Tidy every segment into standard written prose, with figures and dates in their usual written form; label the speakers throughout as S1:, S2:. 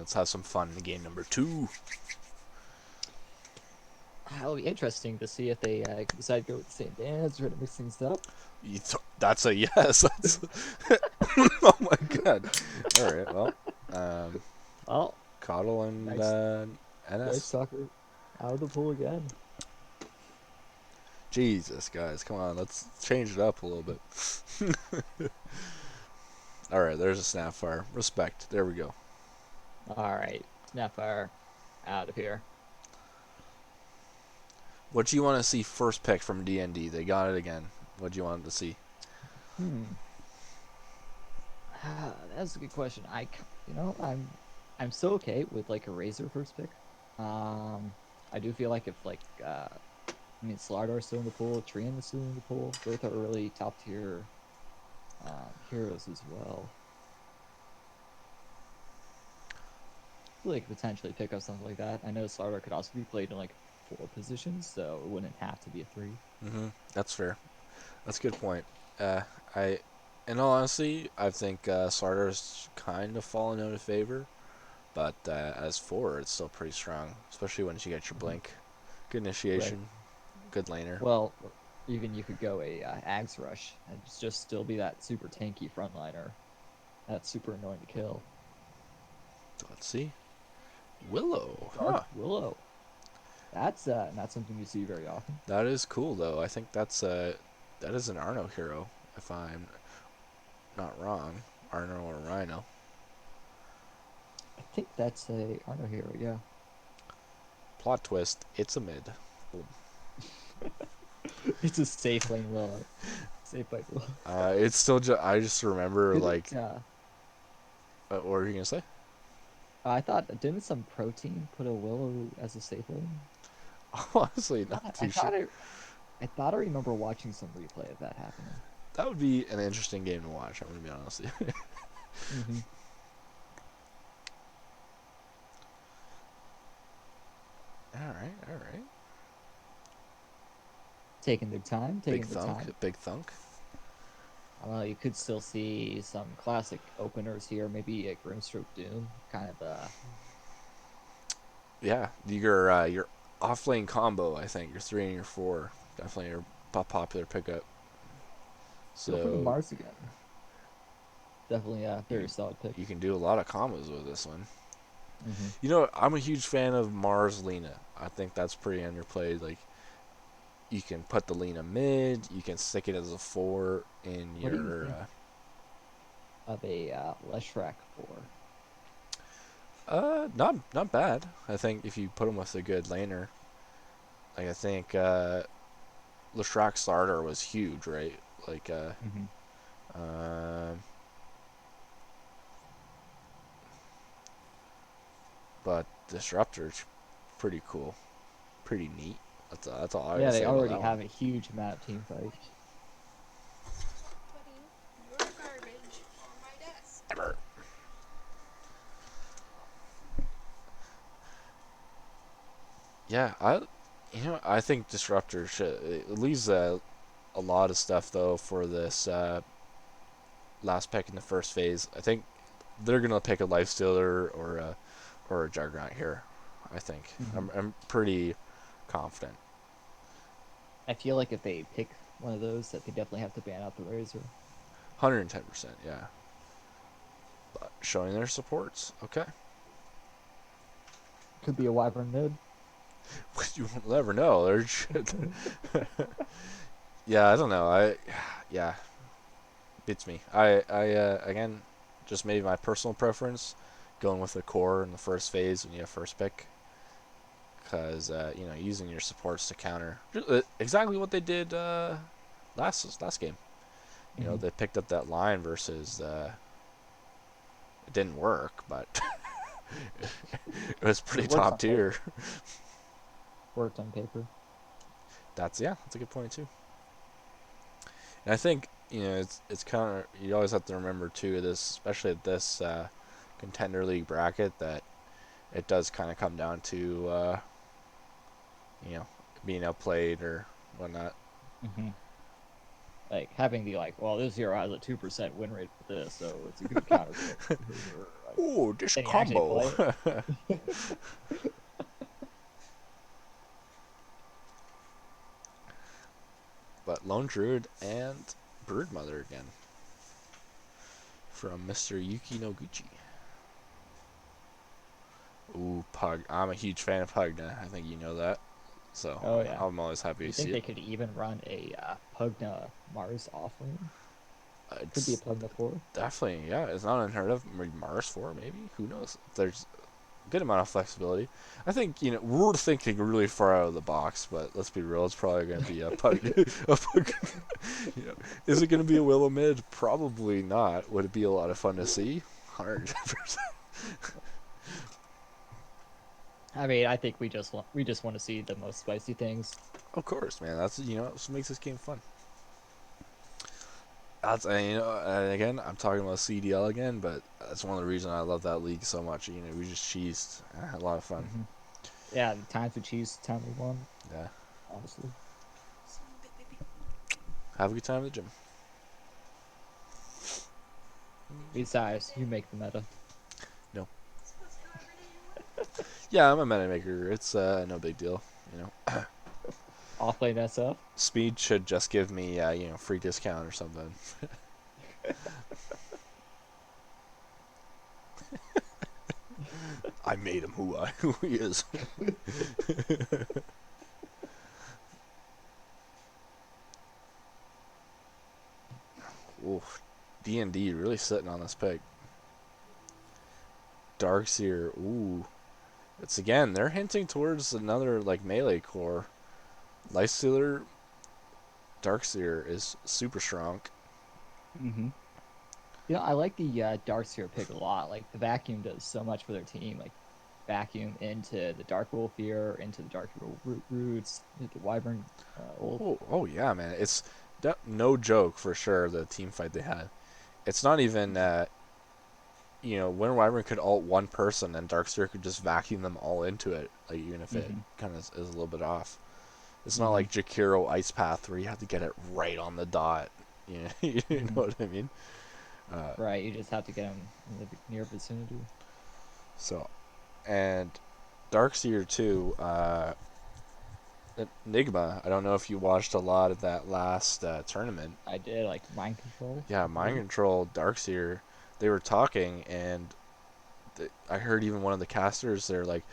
S1: Let's have some fun in game number 2.
S2: It'll be interesting to see if they decide to go with the same dance or to mix things up.
S1: That's a yes. That's oh my god. All right. Well, um,
S2: Oh,
S1: Coddle and
S2: nice, nice
S1: NS.
S2: soccer out of the pool again.
S1: Jesus, guys, come on. Let's change it up a little bit. All right. There's a Snapfire. Respect. There we go.
S2: All right, Snapfire out of here.
S1: What do you want to see first pick from DnD? They got it again. What do you want to see?
S2: Hmm, that's a good question. I'm so okay with like a Razor first pick. Um, I do feel like if Slardar still in the pool, Trian is still in the pool. Both are really top tier heroes as well. Like potentially pick up something like that. I know Slardar could also be played in like 4 positions, so it wouldn't have to be a 3.
S1: That's fair. That's a good point. I, in all honesty, I think Sardar's kind of fallen out of favor, but as 4, it's still pretty strong, especially once you get your blink. Good
S2: Right.
S1: initiation, good laner.
S2: Well, even you could go a Ags Rush and just still be that super tanky frontliner. That's super annoying to kill.
S1: Let's see. Willow,
S2: Dark
S1: huh?
S2: Willow. That's not something you see very often.
S1: That is cool though. I think that is an Arno hero, if I'm not wrong. Arno or Rhino.
S2: I think that's a Arno hero, yeah.
S1: Plot twist: it's a mid. Boom.
S2: It's a safe lane Willow. Safe fight Willow.
S1: It's still I just remember like,
S2: Didn't
S1: what were you gonna say?
S2: I thought didn't some protein put a Willow as a safe lane?
S1: Honestly, not
S2: I
S1: too sure.
S2: thought I thought I remember watching some replay of that happening.
S1: That would be an interesting game to watch. I'm gonna be honest with you.
S2: Mm-hmm.
S1: All right, all right.
S2: Taking their time,
S1: Big
S2: taking the
S1: thunk,
S2: time.
S1: big thunk.
S2: Well, you could still see some classic openers here, maybe a Grimstroke Doom, kind of
S1: Yeah, your off lane combo. I think your 3 and your 4 definitely are popular pickup.
S2: go for the
S1: So
S2: Mars again. Definitely a
S1: you
S2: very solid pick.
S1: you can do a lot of combos with this one.
S2: Mm-hmm.
S1: You know, I'm a huge fan of Mars Lena. I think that's pretty underplayed. Like, you can put the Lena mid. You can stick it as a 4 in
S2: What do you
S1: your.
S2: think of a Leshrac for?
S1: Not bad. I think if you put him with a good laner, like I think Leshrac starter was huge, right? Like
S2: Mm-hmm.
S1: uh, but Disruptor's pretty cool, pretty neat. That's all I gotta
S2: Yeah, they
S1: say about
S2: already
S1: that one.
S2: have a huge amount of team fight.
S3: Stop putting your garbage on my desk.
S1: Ever. Yeah, I think Disruptor should it leaves a lot of stuff though for this last pick in the first phase. I think they're gonna pick a Lifestealer or a Juggernaut here. I think
S2: Mm-hmm.
S1: I'm pretty confident.
S2: I feel like if they pick one of those, that they definitely have to ban out the Razor.
S1: 110%, yeah. But showing their supports, okay.
S2: Could be a Wyvern mid.
S1: You will never know. Yeah, I don't know. Yeah, beats me. I again, just maybe my personal preference, going with the core in the first phase when you have first pick, because using your supports to counter exactly what they did last game.
S2: Mm-hmm.
S1: They picked up that line versus it didn't work, but it was
S2: It
S1: pretty
S2: works
S1: top
S2: on
S1: tier.
S2: paper. Worked on paper.
S1: That's a good point too. And I think it's kind of you always have to remember too this, especially at this contender league bracket, that it does kind of come down to you know being outplayed or whatnot.
S2: Mm-hmm. like having the like, well, this hero has a 2% win rate with this, so it's a good counter pick. Like,
S1: Ooh, this
S2: then you actually
S1: combo.
S2: play it.
S1: But Lone Druid and Broodmother again. From Mr. Yuki Noguchi. Ooh, Pug. I'm a huge fan of Pugna. I think you know that. So
S2: Oh yeah.
S1: I'm always happy
S2: Do you
S1: to see
S2: think
S1: it.
S2: they could even run a Pugna Mars offlane? Could be a
S1: It's
S2: Pugna 4.
S1: definitely, yeah, it's not unheard of. Maybe Mars 4, maybe? Who knows? There's a good amount of flexibility. I think, we're thinking really far out of the box, but let's be real, it's probably going to be a Pug. A Pug. Is it going to be a Willow mid? Probably not. Would it be a lot of fun to see? 100%.
S2: I mean, I think we just want to see the most spicy things.
S1: Of course, man. That's what makes this game fun. That's and again, I'm talking about CDL again, but that's one of the reasons I love that league so much. We just cheesed, had a lot of fun.
S2: Yeah, the times we cheese, time we won.
S1: Yeah,
S2: Honestly,
S1: have a good time at the gym.
S2: besides, you make the meta.
S1: No, yeah, I'm a meta maker. It's no big deal.
S2: Offlane SF.
S1: Speed should just give me free discount or something. I made him who he is. Oof, DnD really sitting on this pick. Darkseer, ooh, it's again they're hinting towards another like melee core. Lifestealer, Darkseer is super strong.
S2: Yeah, I like the Darkseer pick a lot. Like the vacuum does so much for their team. Like vacuum into the Dark Wolf here, into the Dark Roots, into the Wyvern Wolf.
S1: Oh yeah, man, it's no joke for sure. The team fight they had, it's not even Winter Wyvern could ult one person and Darkseer could just vacuum them all into it. Like even if it kind of is a little bit off, it's not like Jakiro Ice Path where you have to get it right on the dot. You know what I mean?
S2: Right, you just have to get them in the near vicinity.
S1: So, and Darkseer too. Enigma. I don't know if you watched a lot of that last tournament.
S2: I did like mind control.
S1: Yeah, mind control. Darkseer. They were talking, and I heard even one of the casters. They're like,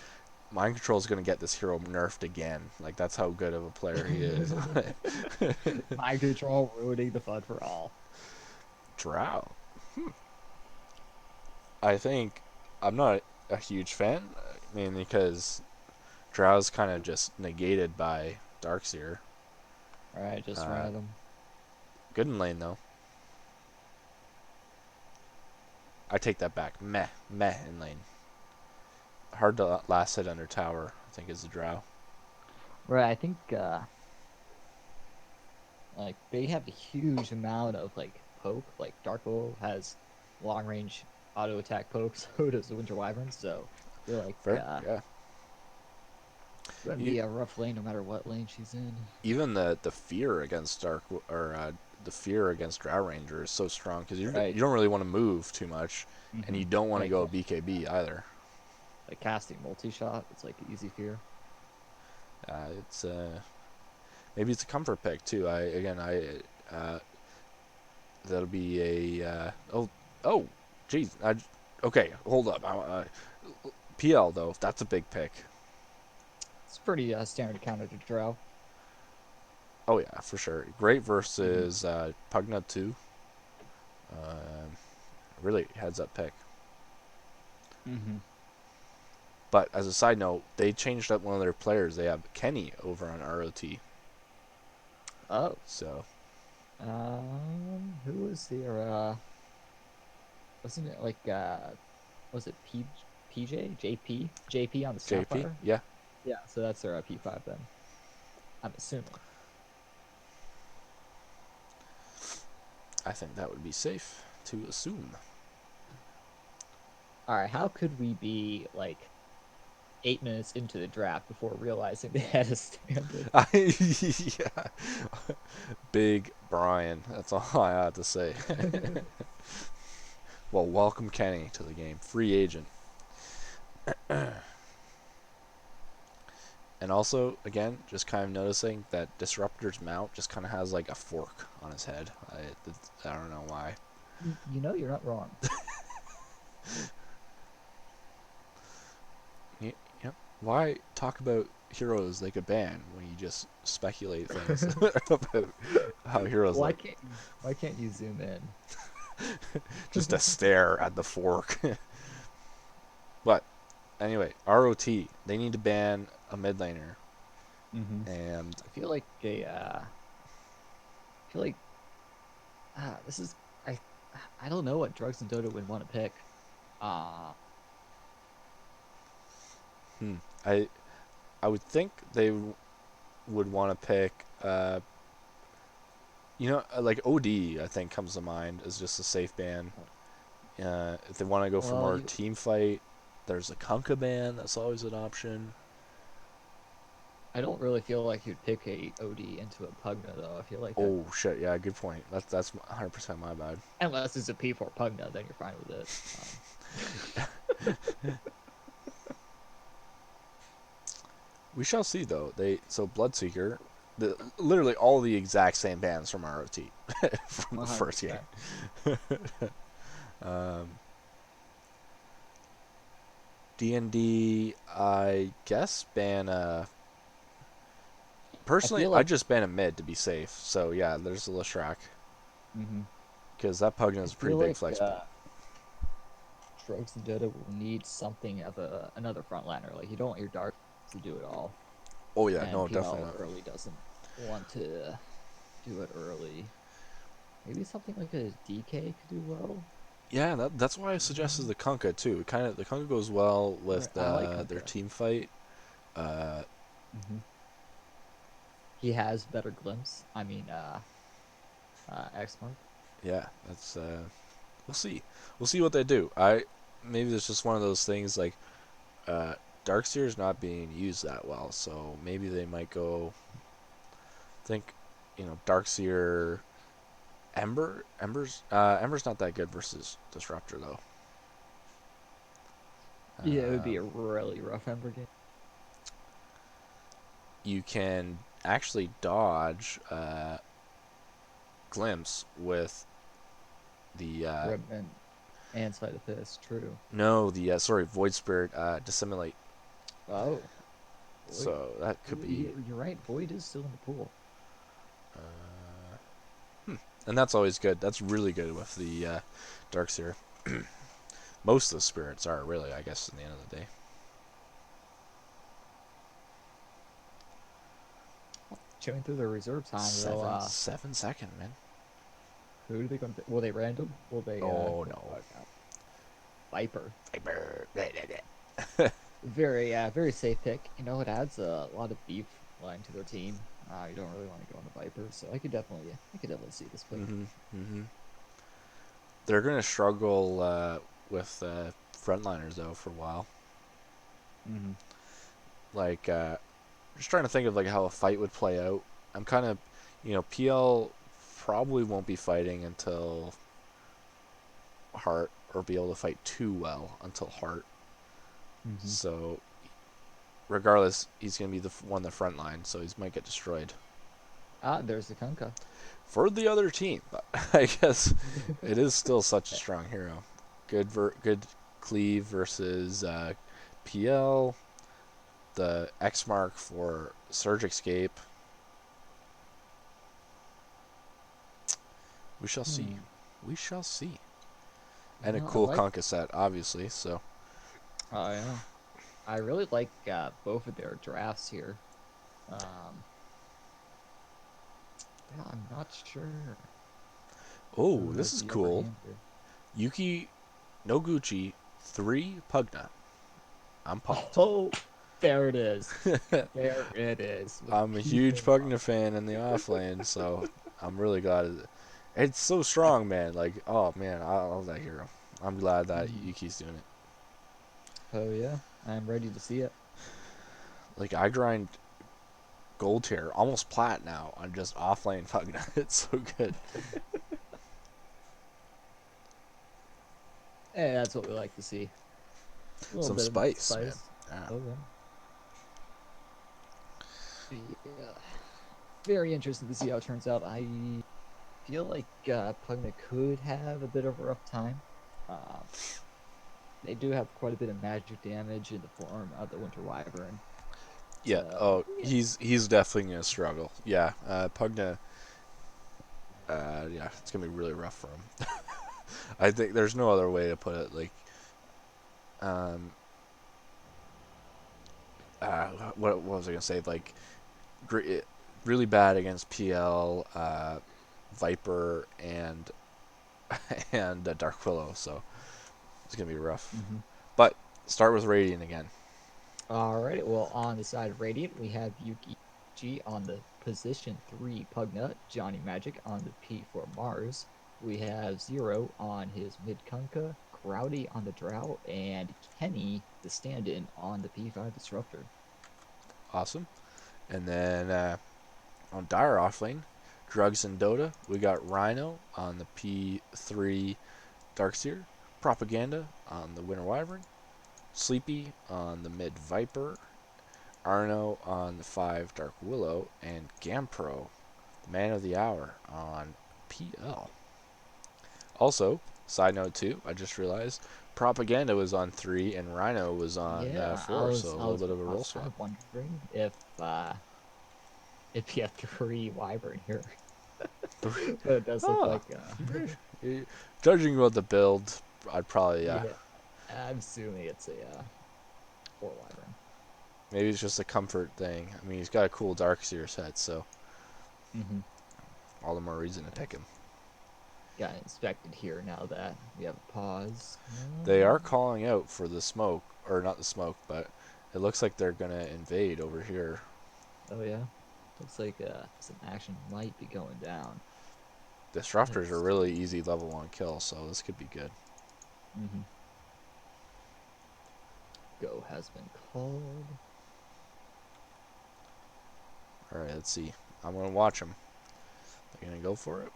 S1: mind control is going to get this hero nerfed again. Like that's how good of a player he is.
S2: Mind control ruining the fun for all.
S1: Drow. I think I'm not a huge fan, mainly because Drow's kind of just negated by Darkseer.
S2: Alright, just random.
S1: Good in lane though. I take that back. Meh in lane. Hard to last hit under tower, I think, is the Drow.
S2: Right, I think like they have a huge amount of like poke. Like Dark Wolf has long range auto attack poke, so does the Winter Wyvern. So I feel like
S1: Yeah.
S2: that'd be a rough lane no matter what lane she's in.
S1: Even the fear against the fear against Drow Ranger is so strong because you don't really want to move too much, and you don't want to go BKB either.
S2: Like casting multi shot, it's like easy fear.
S1: It's maybe it's a comfort pick too. That'll be a geez. Okay, hold up. PL though, that's a big pick.
S2: It's pretty standard counter to Drow.
S1: Oh yeah, for sure. Great versus Pugna 2. Really heads up pick. But as a side note, they changed up one of their players. They have Kenny over on RoT.
S2: Oh.
S1: So.
S2: Who was their wasn't it like was it PJ? JP on the Sapphire?
S1: JP? Yeah.
S2: Yeah, so that's their P5 then. I'm assuming.
S1: I think that would be safe to assume.
S2: Alright, how could we be like 8 minutes into the draft before realizing they had a standard.
S1: Yeah. Big Brian. That's all I had to say. Well, welcome Kenny to the game. Free agent. And also, again, just kind of noticing that Disruptor's mount just kind of has like a fork on his head. I don't know why.
S2: You know, you're not wrong.
S1: Yep. Why talk about heroes they could ban when you just speculate things about how heroes
S2: Why
S1: look?
S2: can't you? Why can't you zoom in?
S1: Just a stare at the fork. But anyway, RoT, they need to ban a mid laner.
S2: Mm-hmm.
S1: And
S2: I feel like I feel like this is I I don't know what drugs and Dota would want to pick. Uh
S1: hmm, I I would think they would want to pick like OD I think comes to mind as just a safe ban. If they want to go for
S2: well,
S1: more
S2: you
S1: team fight, there's a Kunkka ban. That's always an option.
S2: I don't really feel like you'd pick a OD into a Pugna though. I feel like that
S1: Oh shit, yeah, good point. That's 100% my bad.
S2: unless it's a P4 Pugna, then you're fine with it.
S1: We shall see though. Bloodseeker, literally all the exact same bands from ROT from the first game.
S2: 100%.
S1: DnD, I guess ban
S2: I
S1: personally,
S2: feel
S1: I
S2: like
S1: just ban a mid to be safe. So yeah, there's the Leshrac
S2: mhm.
S1: because that Pugna
S2: I
S1: is a pretty
S2: feel
S1: big
S2: like
S1: flex.
S2: Drugs and Dota will need something of another frontliner. Like you don't want your Dark to do it all,
S1: Oh yeah,
S2: and
S1: no, definitely
S2: PL
S1: not.
S2: early doesn't want to do it early. Maybe something like a DK could do well.
S1: Yeah, that's why I suggested the Kunkka too. Kind of the Kunkka goes well
S2: Right,
S1: with
S2: I like
S1: their
S2: Kunkka.
S1: team fight. Uh,
S2: He has better glimpse. I mean, X Mark.
S1: yeah, that's we'll see. We'll see what they do. I maybe it's just one of those things like uh, Darkseer is not being used that well, so maybe they might go think, Darkseer, Ember's not that good versus Disruptor though.
S2: Yeah, it would be
S1: Um,
S2: a really rough Ember game.
S1: you can actually dodge Glimpse with the
S2: And Sleight of Fist, true.
S1: no the sorry Void Spirit Dissimulate.
S2: Oh, Void.
S1: So that could be
S2: You're right. Void is still in the pool.
S1: and that's always good. That's really good with the Darkseer. Most of the spirits are really, I guess, in the end of the day.
S2: Chewing through their reserve time, though.
S1: 7 second, man.
S2: Who are they going to? Will they random? Will they?
S1: Oh no.
S2: Viper.
S1: Viper.
S2: Very safe pick. You know, it adds a lot of beef line to their team. You don't really want to go on the Viper, so I could definitely see this pick.
S1: They're gonna struggle with frontliners though for a while.
S2: Mm-hmm.
S1: Like, just trying to think of like how a fight would play out. I'm kind of, PL probably won't be fighting until Heart, or be able to fight too well until Heart.
S2: Mm-hmm.
S1: So, regardless, he's gonna be the one the front line, so he might get destroyed.
S2: There's the Kunkka.
S1: For the other team, but I guess it is still such a strong hero. Good cleave versus PL. The X mark for Surge Escape. We shall see. We shall see. And a cool Conka set, obviously. So.
S2: Oh yeah, I really like both of their drafts here. Yeah, I'm not sure.
S1: Oh, this is cool. Yuki Noguchi 3 Pugna. I'm pumped.
S2: Oh, there it is. There it is.
S1: I'm a huge Pugna fan in the offlane, so I'm really glad it's so strong, man. Like, oh man, I love that hero. I'm glad that Yuki's doing it.
S2: Oh yeah, I'm ready to see it.
S1: Like I grind gold tier, almost plat now on just offlane Pugna. It's so good.
S2: And that's what we like to see. A little
S1: Some
S2: bit of
S1: spice, man.
S2: spice.
S1: Yeah.
S2: Oh yeah. Yeah. Very interesting to see how it turns out. I feel like Pugna could have a bit of a rough time. Um, they do have quite a bit of magic damage in the form of the Winter Wyvern.
S1: Yeah.
S2: So
S1: Oh,
S2: yeah.
S1: he's definitely gonna struggle. Yeah. Pugna. Yeah, it's gonna be really rough for him. I think there's no other way to put it. Like, um, what was I gonna say? Like, really bad against PL, Viper, and and Dark Willow. So it's gonna be rough.
S2: Mm-hmm.
S1: But start with Radiant again.
S2: All right. Well, on the side of Radiant, we have Yuki G on the position 3 Pugna, Johnny Magic on the P4 Mars. We have Zero on his mid Kunkka, Crowdy on the Drow, and Kenny, the stand in, on the P5 Disruptor.
S1: Awesome. And then on Dire offlane, Drugs and Dota, we got Rhino on the P3 Darkseer, Propaganda on the Winter Wyvern, Sleepy on the mid Viper, Arno on the 5 Dark Willow, and Gampro, the man of the hour, on PL. Also, side note too, I just realized Propaganda was on 3 and Rhino was on
S2: Yeah,
S1: 4, so a little bit of a
S2: I
S1: roll
S2: was kind
S1: swap.
S2: of wondering if you have 3 Wyvern here. But it does look
S1: Ah,
S2: like
S1: judging about the build, I'd probably, yeah.
S2: yeah, I'm assuming it's a 4 Wyvern.
S1: Maybe it's just a comfort thing. I mean, he's got a cool Darkseer set, so
S2: Mm-hmm.
S1: all the more reason to pick him.
S2: Got inspected here now that we have a pause.
S1: They are calling out for the smoke, or not the smoke, but it looks like they're gonna invade over here.
S2: Oh yeah, looks like some action might be going down.
S1: Disruptors are
S2: Let's
S1: really
S2: see.
S1: easy level 1 kills, so this could be good.
S2: Mm-hmm. Go has been called.
S1: Alright, let's see. I'm gonna watch them. They're gonna go for it.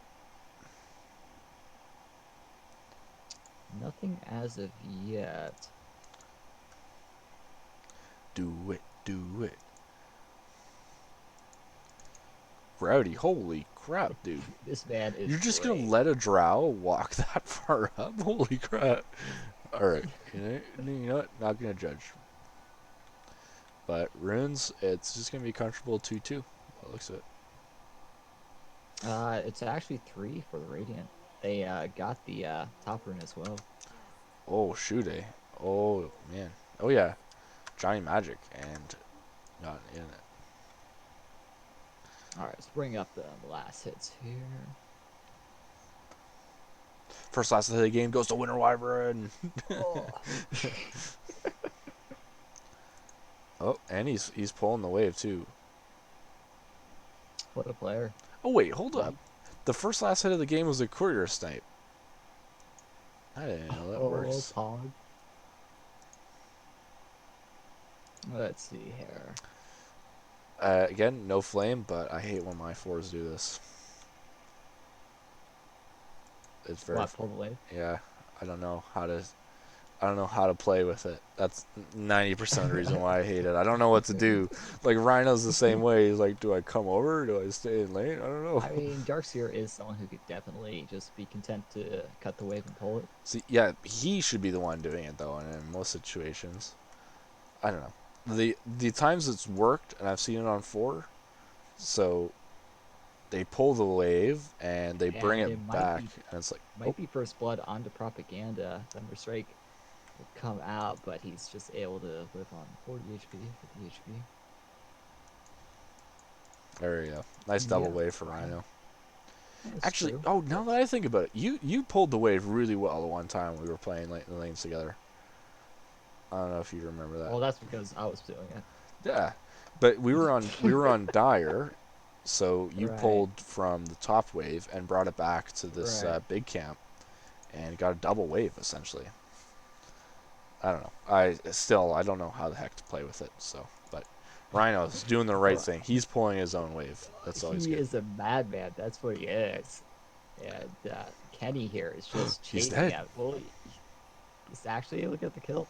S2: Nothing as of yet.
S1: Do it, do it. Rowdy, holy crap, dude.
S2: This man is
S1: You're just gonna
S2: great.
S1: let a drow walk that far up? Holy crap. Alright, you know what? Not gonna judge. But runes, it's just gonna be comfortable 2-2. That looks it.
S2: It's actually 3 for the Radiant. They got the top rune as well.
S1: Oh, shoot, eh? Oh, man. Oh, yeah. Johnny Magic and got in it.
S2: All right, let's bring up the last hits here.
S1: First last of the game goes to Winter Wyvern.
S2: Oh.
S1: Oh, and he's pulling the wave too.
S2: What a player.
S1: Oh wait, hold up.
S2: Right.
S1: The first last hit of the game was a courier snipe. I didn't know that
S2: Oh,
S1: works.
S2: Pog. Let's see here.
S1: Again, no flame, but I hate when my fours do this. It's very
S2: What, pull the wave?
S1: yeah. I don't know how to play with it. That's 90% of the reason why I hate it. I don't know what to do. Like Rhino's the same way. He's like, do I come over? Do I stay in lane? I don't know.
S2: I mean, Darkseer is someone who could definitely just be content to cut the wave and pull it.
S1: See, yeah, he should be the one doing it though, and in most situations, I don't know. The times it's worked, and I've seen it on 4, so they pull the wave and they bring
S2: And
S1: it back, and it's like,
S2: might be first blood onto Propaganda. Thunderstrike will come out, but he's just able to live on 40 HP, 50 HP.
S1: there you go. Nice double
S2: Yeah.
S1: wave for Rhino.
S2: That's
S1: Actually,
S2: true.
S1: oh, now that I think about it, you pulled the wave really well the one time we were playing the lanes together. I don't know if you remember that.
S2: Well, that's because I was doing it.
S1: Yeah, but we were on Dire, so you
S2: Right.
S1: pulled from the top wave and brought it back to this
S2: Right.
S1: big camp, and got a double wave essentially. I don't know. I don't know how the heck to play with it. So, but Rhino's doing the right
S2: Or-
S1: thing. He's pulling his own wave. That's always
S2: He
S1: good.
S2: is a madman. That's what he is. And Kenny here is just
S1: He's
S2: chasing
S1: dead.
S2: him. Well, he's actually able to get the kill.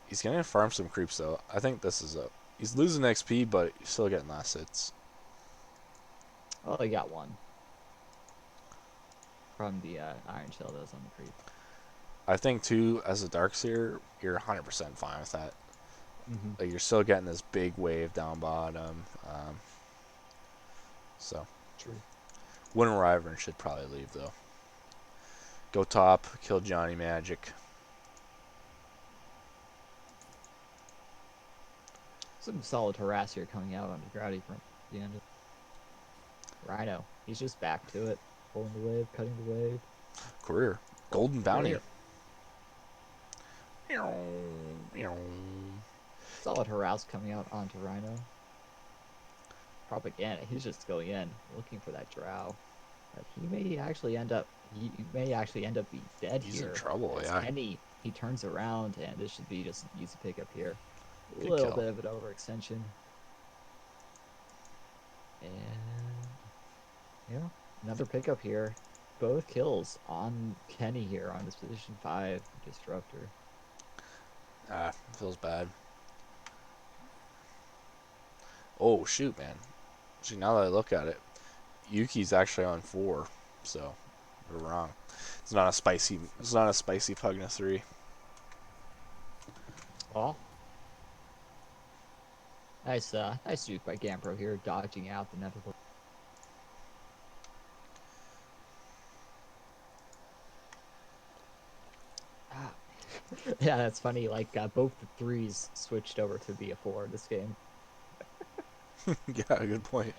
S1: He's gonna farm some creeps though. I think this is a. He's losing XP, but he's still getting last hits.
S2: Oh, he got one from the Iron Shell that was on the creep.
S1: I think too, as a Darkseer, you're 100% fine with that.
S2: Mm-hmm.
S1: Like you're still getting this big wave down bottom. So
S2: True.
S1: Winter Wyvern should probably leave though. Go top, kill Johnny Magic.
S2: Some solid harass here coming out on the Growdy from the end of Rhino. He's just back to it. Pulling the wave, cutting the wave.
S1: Career. Golden Bounty.
S2: Career. Solid harass coming out onto Rhino. Propaganda. He's just going in, looking for that drow. But he may actually end up being dead
S1: He's
S2: here.
S1: in trouble,
S2: As
S1: yeah.
S2: Kenny, he turns around and this should be just an easy pickup here. A
S1: Good
S2: little
S1: kill.
S2: bit of an overextension. And yeah, another pickup here. Both kills on Kenny here on this position 5 disruptor.
S1: Feels bad. Oh shoot, man. See, now that I look at it, Yuki's actually on 4, so we're wrong. It's not a spicy. It's not a spicy Pugna 3.
S2: Oh, nice juke by Gampro here, dodging out the inevitable. Ah. Yeah, that's funny. Like both the 3s switched over to be a 4 this game.
S1: Yeah, good point.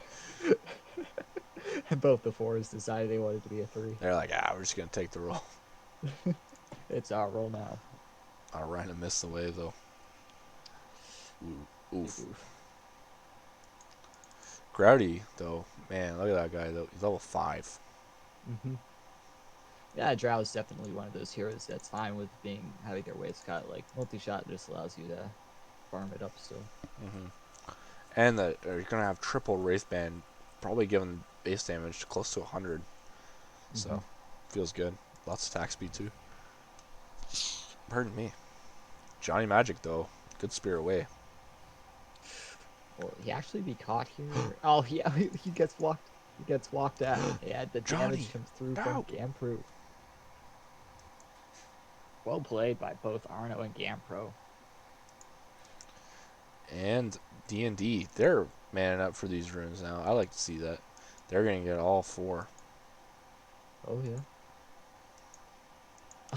S2: And both the 4s decided they wanted to be a 3.
S1: They're like, we're just gonna take the roll.
S2: It's our roll now.
S1: Ryan missed the wave though. Ooh, oof.
S2: Oof.
S1: Growdy though, man, look at that guy though. He's level 5.
S2: Mm-hmm. Yeah, Drow is definitely one of those heroes that's fine with having their waves cut. Like multi-shot just allows you to farm it up still.
S1: And you're gonna have triple Wraithband, probably giving base damage close to 100. So feels good. Lots of attack speed too. Pardon me. Johnny Magic though, good spear away.
S2: Will he actually be caught here? Oh, yeah, he gets walked. He gets walked at. Yeah, the damage
S1: Johnny,
S2: comes through
S1: no.
S2: from Gampro. Well played by both Arno and Gampro.
S1: And DnD, they're manning up for these runes now. I like to see that. They're gonna get all 4.
S2: Oh yeah.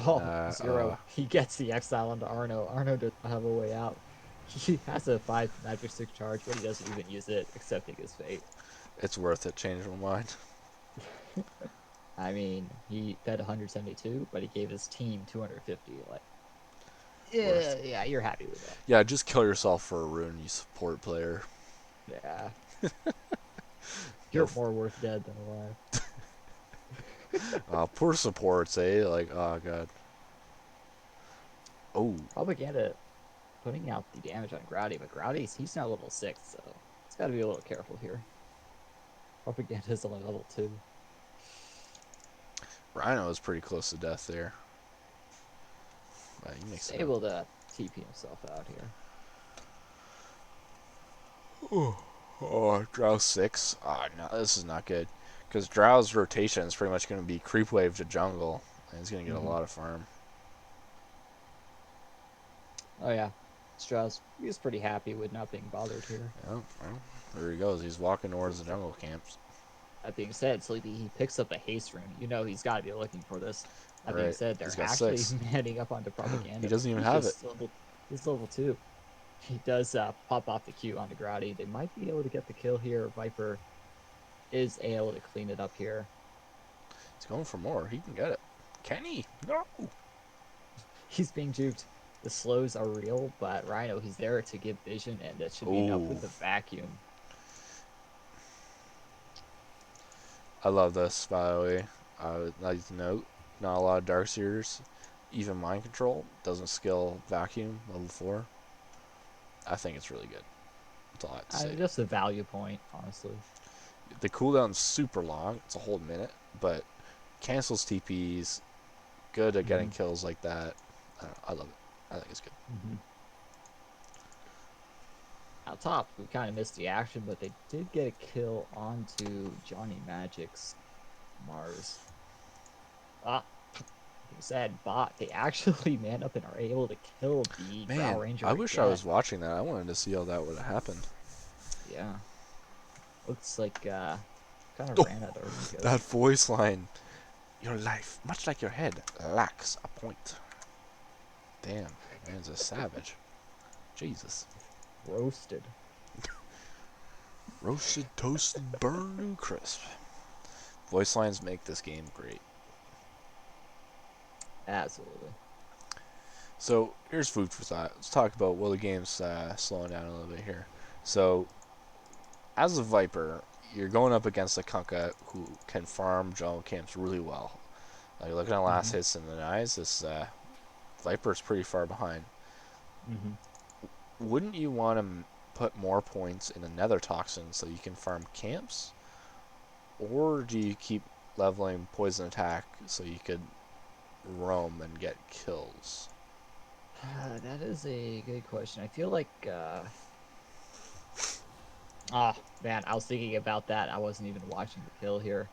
S2: Oh, Zero. He gets the exile onto Arno. Arno doesn't have a way out. He has a 5 magic stick charge, but he doesn't even use it, accepting his fate.
S1: It's worth it. Changed my mind.
S2: I mean, he fed 172, but he gave his team 250. Like, yeah, you're happy with that.
S1: Yeah, just kill yourself for a rune, you support player.
S2: Yeah. You're more worth dead than alive.
S1: Poor supports, eh? Like, oh god. Oh,
S2: Propaganda putting out the damage on Growdy, but he's now level 6, so he's got to be a little careful here. Propaganda is only level 2.
S1: Rhino is pretty close to death there. He makes
S2: He's able to TP himself out here.
S1: Oh, Drow 6. No, this is not good. Because Drow's rotation is pretty much going to be creep wave to jungle. And he's going to get a lot of farm.
S2: Oh yeah, Strauss, he's pretty happy with not being bothered here.
S1: Oh, well, there he goes. He's walking towards the jungle camps.
S2: That being said, Sleepy, he picks up a haste rune. You know he's got to be looking for this. That being
S1: Right.
S2: said, they're
S1: He's got
S2: actually
S1: 6.
S2: manning up onto Propaganda.
S1: He doesn't even have it.
S2: He's level 2. He does pop off the Q onto Grotty. They might be able to get the kill here. Viper is able to clean it up here.
S1: He's going for more. He can get it. Can he? No.
S2: He's being juked. The slows are real, but Rhino, he's there to give vision, and that should be enough with the vacuum.
S1: I love this, by the way. I would like to note, not a lot of Darkseers, even Mind Control, doesn't skill Vacuum, level 4. I think it's really good. That's all I have to say.
S2: Just a value point, honestly.
S1: The cooldown's super long. It's a whole minute, but cancels TPs. Good at getting kills like that. I don't know, I love it. I think it's good.
S2: Out top, we kind of missed the action, but they did get a kill onto Johnny Magic's Mars. Sad bot. They actually man up and are able to kill the Drow
S1: Man,
S2: Ranger
S1: I wish I
S2: again.
S1: was watching that. I wanted to see how that would have happened.
S2: Yeah. Looks like kind of ran out of ego.
S1: That voice line. Your life, much like your head, lacks a point. Damn, man's a savage. Jesus.
S2: Roasted.
S1: Roasted, toasted, burned, and crisp. Voice lines make this game great.
S2: Absolutely.
S1: So, here's food for thought. Let's talk about, well, the game's slowing down a little bit here. So, as a Viper, you're going up against a Kunkka who can farm jungle camps really well. Like, looking at last hits in the eyes, this Viper's pretty far behind. Wouldn't you want to put more points in the Nether Toxin so you can farm camps? Or do you keep leveling Poison Attack so you could roam and get kills?
S2: That is a good question. I feel like man, I was thinking about that. I wasn't even watching the kill here.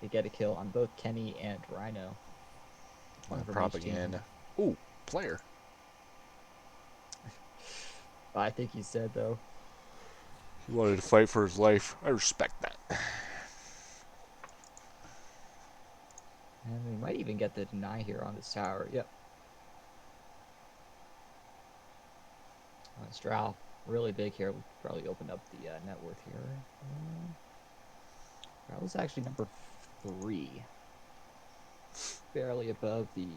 S2: They get a kill on both Kenny and Rhino. One from each
S1: Propaganda.
S2: team.
S1: Ooh, player.
S2: I think he said though.
S1: He wanted to fight for his life. I respect that.
S2: And we might even get the deny here on this tower. Yep. Stroud, really big here. We probably opened up the net worth here. That was actually number 3. Barely above the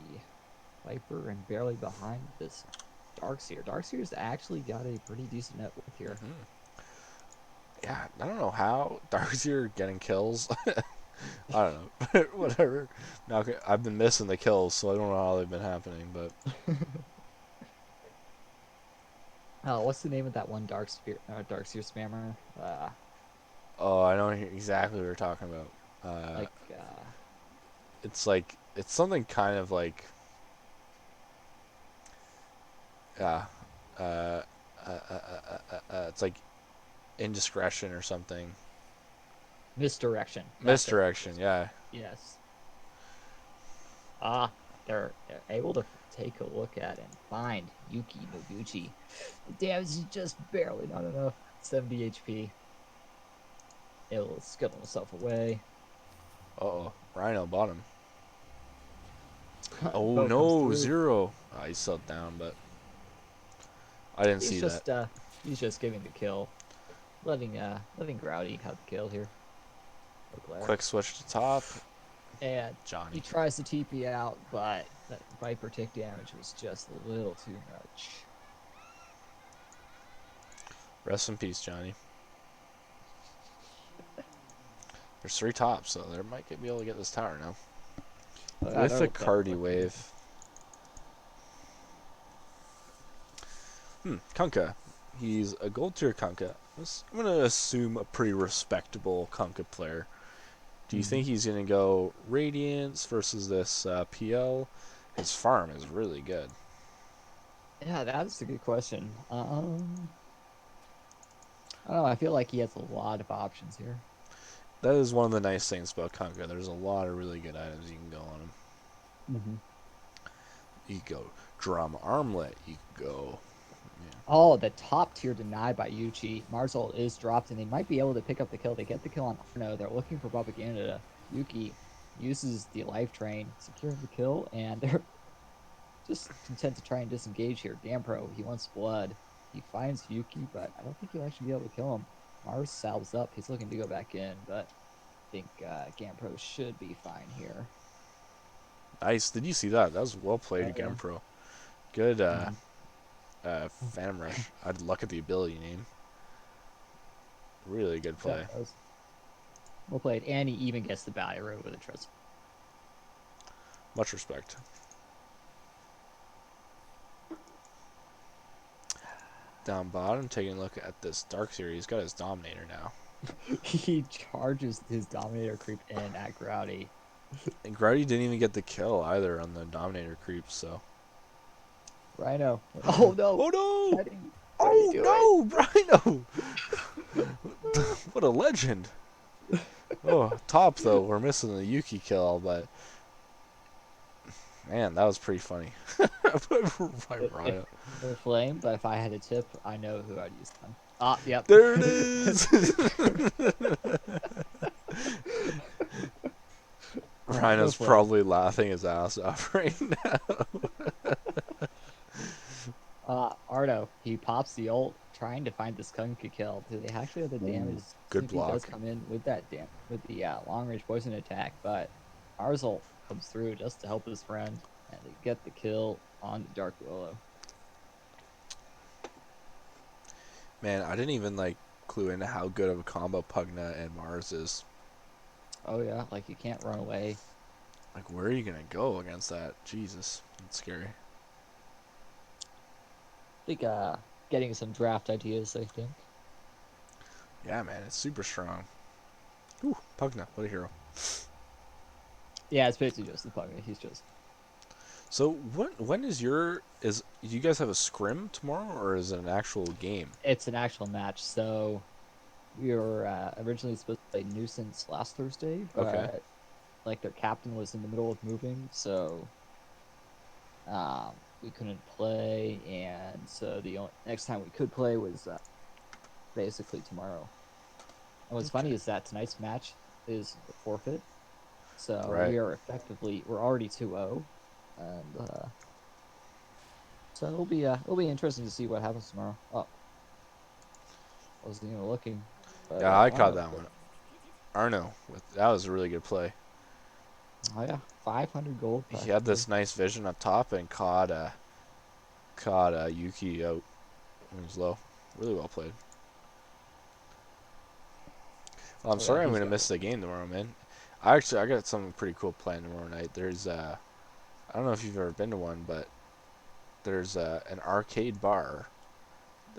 S2: Viper and barely behind this Darkseer. Darkseer's actually got a pretty decent net worth here.
S1: Yeah, I don't know how Darkseer getting kills. I don't know, but whatever. Now I've been missing the kills, so I don't know how they've been happening. But
S2: What's the name of that one Darkseer spammer?
S1: oh, I know exactly what you're talking about. It's something kind of like yeah, it's like indiscretion or something.
S2: Misdirection.
S1: Misdirection, yeah.
S2: Yes. They're able to take a look at and find Yuki Noguchi. The damage is just barely not enough. 70 HP. It'll scuttle himself away.
S1: Uh-oh. Rhino bottom. Oh,
S2: Boat
S1: no.
S2: comes through.
S1: 0. Oh, he's still down, but I didn't see that.
S2: He's just giving the kill. Letting Grouty have the kill here.
S1: Quick switch to top.
S2: And
S1: Johnny.
S2: he tries to TP out, but that Viper tick damage was just a little too much.
S1: Rest in peace, Johnny. There's 3 tops, so they might be able to get this tower now. With the Cardi wave. Kunkka. He's a gold tier Kunkka. I'm going to assume a pretty respectable Kunkka player. Do you think he's going to go Radiance versus this PL? His farm is really good.
S2: Yeah, that's a good question. I don't know. I feel like he has a lot of options here.
S1: That is one of the nice things about Kunkka. There's a lot of really good items you can go on him. You can go Drama Armlet. You can go... Yeah.
S2: Oh, the top tier denied by Yuchi. Marzol is dropped, and they might be able to pick up the kill. They get the kill on Arno. They're looking for propaganda. Yuki uses the life train, secures the kill, and they're just content to try and disengage here. Gampro, he wants blood. He finds Yuki, but I don't think he'll actually be able to kill him. Mars salves up. He's looking to go back in, but I think Gampro should be fine here.
S1: Nice. Did you see that? That was well played, Gampro. Good Phantom Rush. I'd look at the ability name. Really good play.
S2: Yeah, well played. And he even gets the value road with a trust.
S1: Much respect. down bottom, taking a look at this Dark Series. He's got his Dominator now.
S2: He charges his Dominator creep in at Grouty.
S1: And Grady didn't even get the kill either on the Dominator creep, so.
S2: Rhino. Oh no!
S1: Oh no!
S2: Heading. What are you doing?
S1: Oh no, Rhino! What a legend! Oh, top though, we're missing the Yuki kill, but man, that was pretty funny. By Rhino.
S2: The flame, but if I had a tip, I know who I'd use then. Ah, yep.
S1: There it is! Rhino's probably laughing his ass off right now.
S2: Ardo, he pops the ult, trying to find the skunk kill. Do they actually have the damage?
S1: Good
S2: Snoopy does
S1: block.
S2: come in with that with the long range poison attack, but Mars ult comes through just to help his friend and to get the kill on the Dark Willow.
S1: Man, I didn't even like clue into how good of a combo Pugna and Mars is.
S2: Oh yeah, like you can't run away.
S1: Like, where are you gonna go against that? Jesus, that's scary.
S2: I think getting some draft ideas, I think.
S1: Yeah, man, it's super strong. Ooh, Pugna, what a hero.
S2: Yeah, it's basically just the Pugna. He's just.
S1: So when is do you guys have a scrim tomorrow, or is it an actual game?
S2: It's an actual match, so we were originally supposed to play Nuisance last Thursday, but
S1: Okay.
S2: like their captain was in the middle of moving, so we couldn't play, and so the next time we could play was basically tomorrow. And what's funny is that tonight's match is a forfeit, so
S1: Right.
S2: we're already 2-0, and so it'll be interesting to see what happens tomorrow. Oh, I wasn't even looking. But,
S1: Yeah, I caught
S2: Arno,
S1: that one. Arno, that was a really good play.
S2: oh yeah, 500 gold.
S1: He had this nice vision up top and caught Yuki out when he was low. Really well played. Well, I'm
S2: Oh, yeah,
S1: sorry I'm
S2: he's
S1: gonna
S2: got
S1: miss
S2: it.
S1: the game tomorrow, man. I got something pretty cool planned tomorrow night. There's I don't know if you've ever been to one, but there's an arcade bar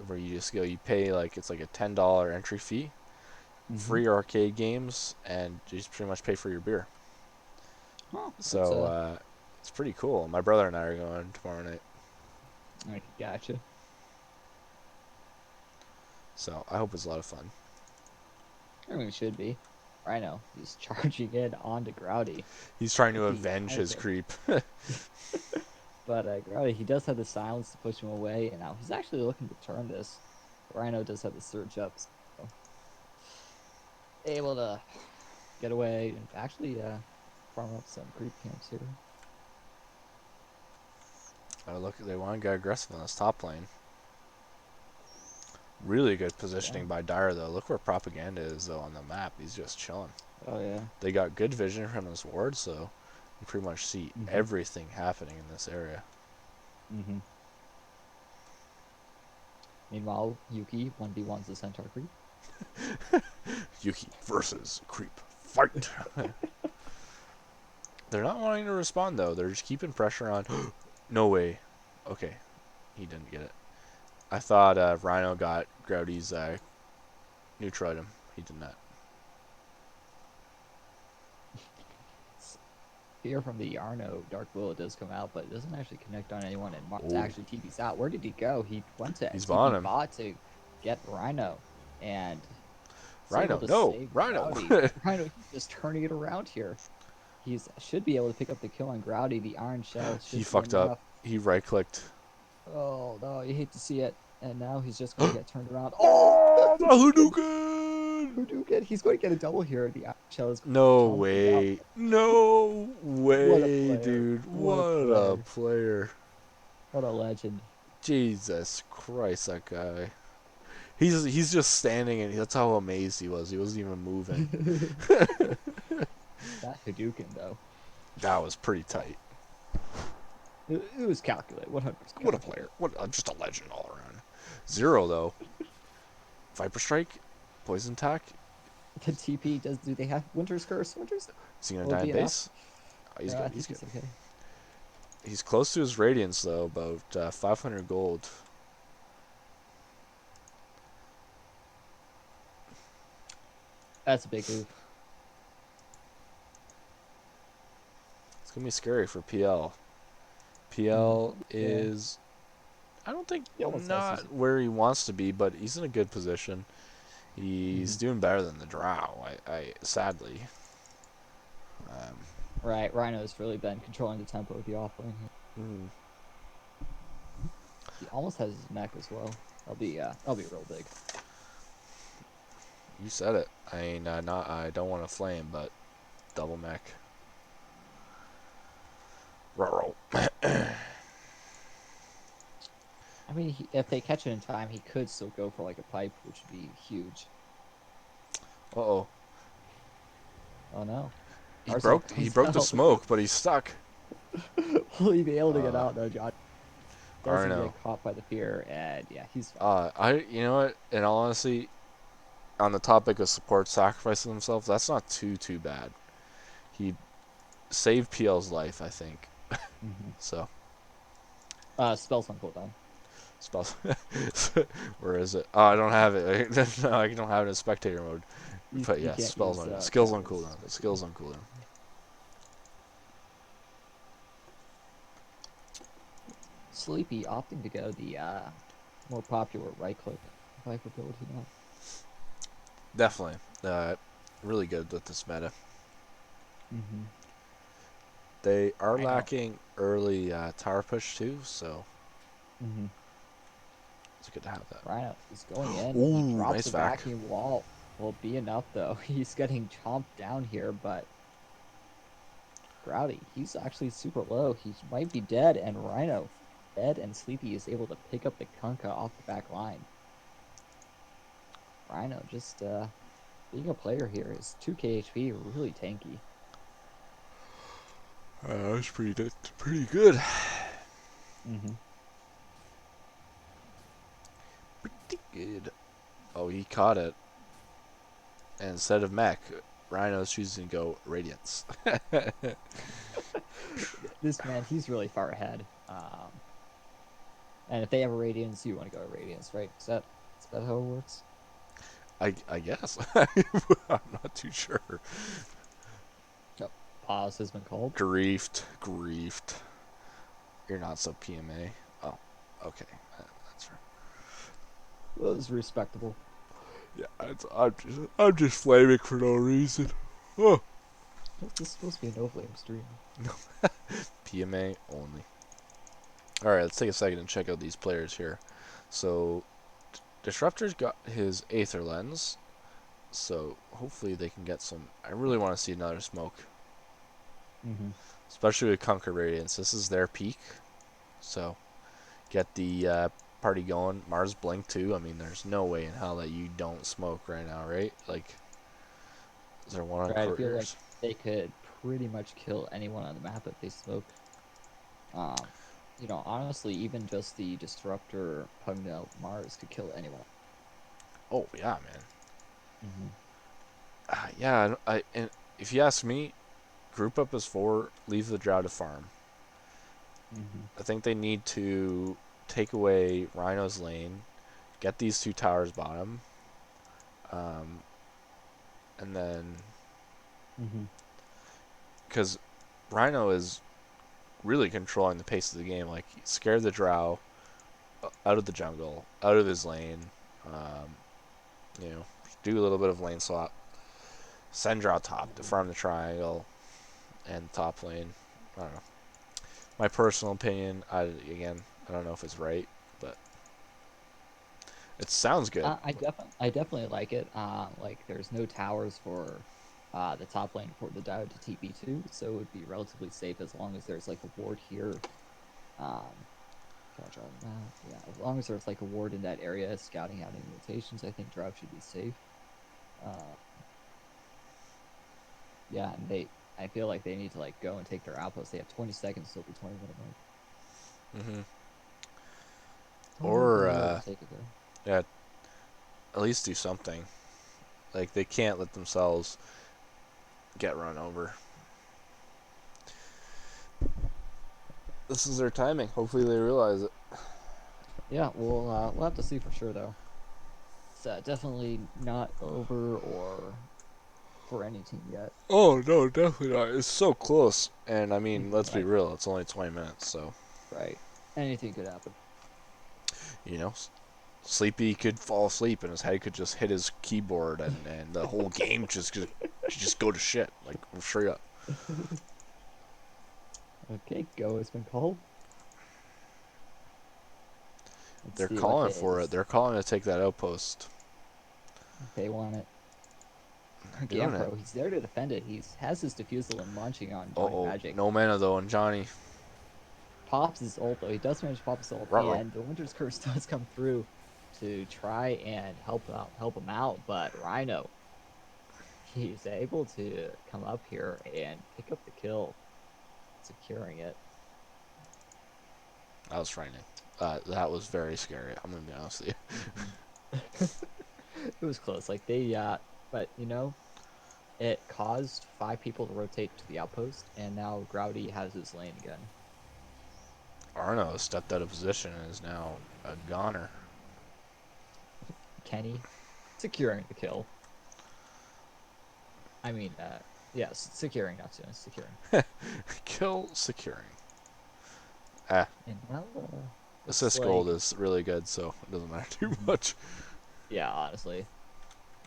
S1: where you just go. You pay like it's like a $10 entry fee, free arcade games, and you just pretty much pay for your beer.
S2: Oh,
S1: So it's pretty cool. My brother and I are going tomorrow night.
S2: I gotcha.
S1: So I hope it's a lot of fun.
S2: I mean, it should be. Rhino, he's charging in onto Grouty.
S1: He's trying to
S2: The
S1: avenge his
S2: Isaac.
S1: creep.
S2: But Grouty, he does have the silence to push him away, and now he's actually looking to turn this. Rhino does have the surge up, so able to get away and actually farm up some creep camps here.
S1: Oh, look, they want to get aggressive on this top lane. Really good positioning by Dire, though. Look where Propaganda is, though, on the map. He's just chilling.
S2: Oh yeah.
S1: They got good vision from his ward, so you pretty much see everything happening in this area.
S2: Meanwhile, Yuki 1v1's the Centaur creep.
S1: Yuki versus creep. Fight! They're not wanting to respond, though. They're just keeping pressure on. No way. Okay. He didn't get it. I thought Rhino got Grouty's neutral item. He did not.
S2: Fear from the Arno Dark Willow does come out, but it doesn't actually connect on anyone, and actually TP's out. Where did he go? He went to
S1: He's
S2: TP
S1: him.
S2: bot to get Rhino, and
S1: Rhino, no, Rhino.
S2: Rhino, he's just turning it around here. He should be able to pick up the kill on Grouty. The Iron Shell.
S1: He fucked up. He right clicked.
S2: Oh no, you hate to see it. And now he's just going to get turned around.
S1: Oh, the Hadouken!
S2: Hadouken! He's going to get a double here. The Iron Shell is
S1: No way. No way, dude. What a player.
S2: What a legend.
S1: Jesus Christ, that guy. He's just standing, and that's how amazed he was. He wasn't even moving.
S2: That Hadouken, though.
S1: That was pretty tight.
S2: It was calculated. 100%.
S1: What a player. Just a legend all around. Zero, though. Viper Strike? Poison Attack?
S2: The TP, do they have Winter's Curse? Is
S1: he going to die in base? Oh, he's good. He's good.
S2: Okay.
S1: He's close to his Radiance, though, about 500 gold.
S2: That's a big move.
S1: It's gonna be scary for PL. PL is, I don't think,
S2: He almost has his.
S1: not where he wants to be, but he's in a good position. He's doing better than the Drow. I sadly.
S2: Right, Rhino's really been controlling the tempo of the offlane here.
S1: Mm,
S2: He almost has his mech as well. That'll be real big.
S1: you said it. I mean, not. I don't want to flame, but double mech. Ruh-roh.
S2: I mean, if they catch it in time, he could still go for like a pipe, which would be huge.
S1: Uh-oh.
S2: Oh no.
S1: He
S2: Arsenic
S1: broke. He
S2: comes
S1: broke the
S2: out.
S1: smoke, but he's stuck.
S2: Will he be able to get out though, John?
S1: I
S2: Doesn't
S1: know.
S2: get caught by the fear, and yeah, he's fine.
S1: You know what? In all honesty, on the topic of support sacrificing themselves, that's not too bad. He saved PL's life, I think. So
S2: Spells on cooldown.
S1: spells. Where is it? Oh, I don't have it. No, I don't have it in spectator mode. But
S2: You
S1: yeah,
S2: can't
S1: spells
S2: use
S1: on skills on
S2: characters.
S1: cooldown. Skills on cooldown.
S2: Sleepy opting to go the more popular right click Viper build now.
S1: Definitely. Really good with this meta. They are lacking early tower push too, so it's good to have that.
S2: Rhino is going in. He
S1: Ooh,
S2: drops
S1: nice
S2: the
S1: vac.
S2: vacuum wall. Will be enough though. He's getting chomped down here, but Growdy, he's actually super low. He might be dead, and Rhino, dead and Sleepy, is able to pick up the Kunkka off the back line. Rhino just being a player here is 2k HP, really tanky.
S1: That's pretty good. Pretty good. Pretty good. Oh, he caught it. And instead of mech, Rhino's choosing to go Radiance.
S2: This man, he's really far ahead. And if they have a Radiance, you want to go to Radiance, right? Is that how it works?
S1: I guess. I'm not too sure.
S2: Oh, pause has been called.
S1: Griefed. You're not so PMA. Oh, okay. That's right.
S2: Well, it's respectable.
S1: Yeah, I'm just flaming for no reason. Oh.
S2: This is supposed to be a no flame stream.
S1: PMA only. Alright, let's take a second and check out these players here. So, Disruptor's got his Aether Lens, so hopefully they can get some. I really want to see another smoke. Especially with Conquer Radiance. This is their peak, so get the party going. Mars Blink too. I mean, there's no way in hell that you don't smoke right now, right? Like, is there one on
S2: I feel like
S1: couriers?
S2: they could pretty much kill anyone on the map if they smoke. You know, honestly, even just the Disruptor Pugnail Mars could kill anyone.
S1: Oh yeah, man. Yeah, and if you ask me, group up as 4, leave the Drow to farm. I think they need to take away Rhino's lane, get these 2 towers bottom, and then because Rhino is really controlling the pace of the game. Like, he scared the Drow out of the jungle, out of his lane. You know, do a little bit of lane swap, send Drow top to farm the triangle and top lane. I don't know. My personal opinion, I don't know if it's right, but it sounds good.
S2: I definitely like it. Like there's no towers for the top lane for the Diode to TP to, so it would be relatively safe as long as there's like a ward here. Can I draw the map? Yeah, as long as there's like a ward in that area scouting out any rotations, I think Drow should be safe. Yeah, and I feel like they need to like go and take their outpost. They have 20 seconds till the 20-minute mark.
S1: Or
S2: Take it there.
S1: yeah, at least do something. Like, they can't let themselves get run over. This is their timing. Hopefully they realize it.
S2: Yeah, we'll have to see for sure though. It's definitely not over or for any team yet.
S1: Oh no, definitely not. It's so close, and I mean, let's be
S2: Right.
S1: real. It's only 20 minutes, so
S2: Right. Anything could happen.
S1: you know, Sleepy could fall asleep, and his head could just hit his keyboard, and the whole game just go to shit, like straight up.
S2: Okay, go has been called. Let's
S1: They're
S2: see what
S1: calling for it.
S2: his
S1: They're calling to take that outpost.
S2: they want it.
S1: They're doing it.
S2: Gampro, he's there to defend it. He has his defusal and munching on
S1: Uh
S2: Johnny
S1: oh,
S2: Magic.
S1: no mana though, and Johnny.
S2: Pops his ult though. He does manage to pop his ult,
S1: Ruh-roh.
S2: and the Winter's Curse does come through to try and help him out. But Rhino, he's able to come up here and pick up the kill, securing it.
S1: That was frightening. That was very scary. I'm gonna be honest with you.
S2: It was close. Like but you know, it caused 5 people to rotate to the outpost, and now Grouty has his lane again.
S1: Arno stepped out of position and is now a goner.
S2: Kenny securing the kill. I mean, yes, securing, not securing.
S1: Kill securing. Ah,
S2: And now,
S1: assist gold is really good, so it doesn't matter too much.
S2: yeah, honestly.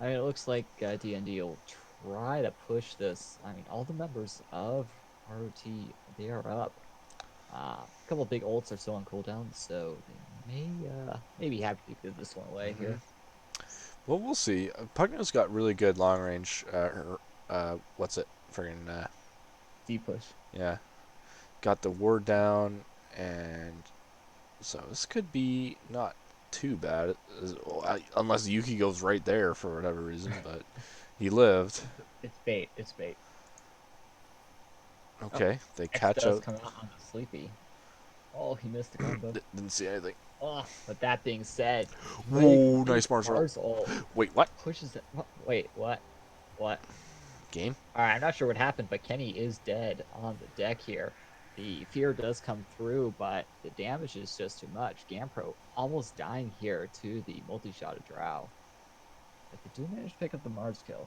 S2: I mean, it looks like DnD will try to push this. I mean, all the members of RoT, they are up. A couple of big ults are still on cooldown, so they may be happy to give this one away here.
S1: Well, we'll see. Pugno's got really good long range. What's it? Friggin'
S2: Deep push.
S1: yeah. Got the ward down, and so this could be not too bad, unless Yuki goes right there for whatever reason. But he lived.
S2: It's bait. It's bait.
S1: Okay, they
S2: X
S1: catch
S2: does
S1: out.
S2: come out onto Sleepy. Oh, he missed the combo.
S1: Didn't see anything.
S2: Oh, but that being said,
S1: Whoa, nice Marshall.
S2: Mars ult
S1: Wait, what?
S2: pushes it. Wait, what? What?
S1: Game?
S2: All right, I'm not sure what happened, but Kenny is dead on the deck here. The fear does come through, but the damage is just too much. Gampro almost dying here to the multi-shot of Drow. But they do manage to pick up the Mars kill.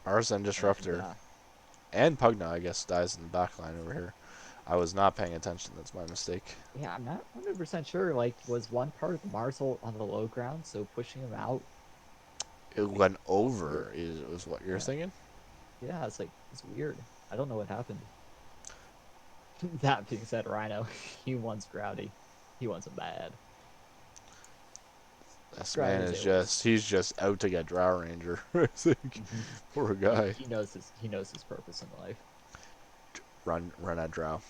S1: Mars and Disruptor. And Pugna, I guess, dies in the backline over here. I was not paying attention. That's my mistake.
S2: Yeah, I'm not 100% sure. Like, was one part of the Mars ult on the low ground, so pushing him out?
S1: It went over, is what you're thinking?
S2: Yeah, it's weird. I don't know what happened. That being said, Rhino, he wants Grouty. He wants him bad.
S1: This man is he's just out to get Drow Ranger. I think. Poor guy.
S2: He knows his purpose in life.
S1: Run at Drow.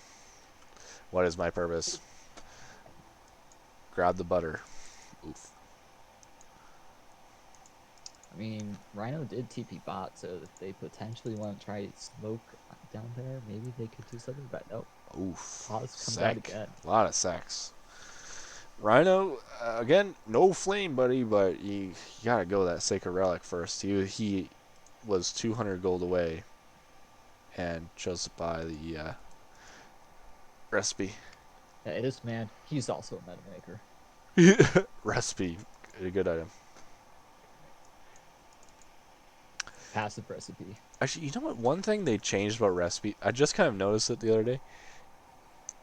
S1: What is my purpose? Grab the butter. Oof.
S2: I mean, Rhino did TP bot, so if they potentially want to try smoke down there, maybe they could do something, but nope.
S1: Oof.
S2: Pause comes out again.
S1: A lot of sex. Rhino, again, no flame, buddy, but you gotta go that Sacred Relic first. He was 200 gold away and chose to buy the recipe.
S2: Yeah, it is, man. He's also a meta maker.
S1: Recipe, a good item.
S2: Passive recipe.
S1: Actually, you know what? One thing they changed about recipe, I just kind of noticed it the other day.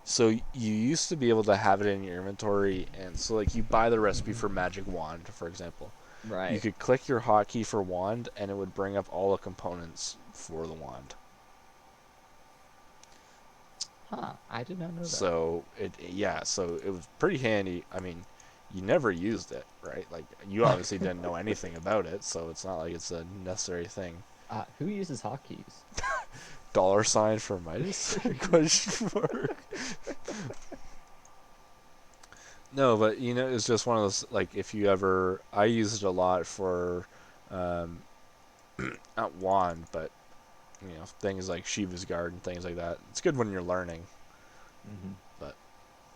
S1: So you used to be able to have it in your inventory, and so like you buy the recipe for Magic Wand, for example.
S2: Right.
S1: You could click your hotkey for wand, and it would bring up all the components for the wand.
S2: Huh, I did not know that.
S1: So so it was pretty handy. I mean, you never used it, right? Like you obviously didn't know anything about it, so it's not like it's a necessary thing.
S2: Who uses hotkeys?
S1: $sign for Midas? Question mark. No, but you know, it's just one of those, like, if you ever, I use it a lot for, not wand, but you know, things like Shiva's Guard and things like that. It's good when you're learning. But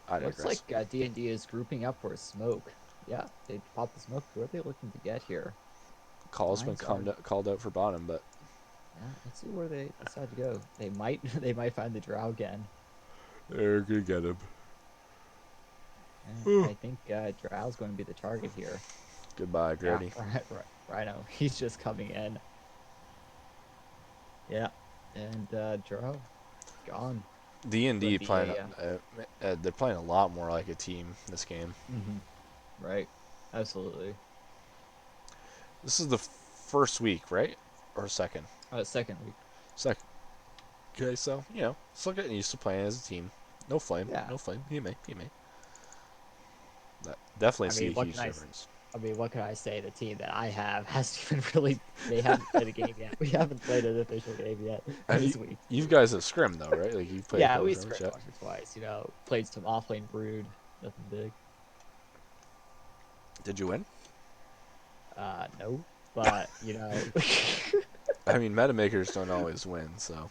S1: I digress.
S2: Looks like DnD is grouping up for a smoke. Yeah, they popped the smoke. Who are they looking to get here?
S1: Call's been called out for bottom, but
S2: yeah, let's see where they decide to go. They might find the Drow again.
S1: they're gonna get him.
S2: I think Drow's going to be the target here.
S1: Goodbye, Grady.
S2: Yeah, right. Rhino, he's just coming in. Yeah. And Drow gone. Going
S1: DnD
S2: to be
S1: playing.
S2: a
S1: They're playing a lot more like a team this game.
S2: right. Absolutely.
S1: This is the first week, right? Or second?
S2: Second week.
S1: Second. Okay, so still getting used to playing as a team. No flame,
S2: Yeah.
S1: no flame. He may, he may. That definitely
S2: I
S1: see a
S2: mean, what
S1: huge
S2: can
S1: difference.
S2: I mean, what can I say? The team that I have hasn't even really. They haven't played a game yet. We haven't played an official game yet.
S1: Have
S2: This week.
S1: you guys have scrimmed though, right? Like you played a
S2: Yeah,
S1: couple
S2: we
S1: scrimmage,
S2: scripted
S1: yeah.
S2: once or twice. Played some offlane brood. Nothing big.
S1: Did you win?
S2: No, but
S1: I mean, metamakers don't always win, so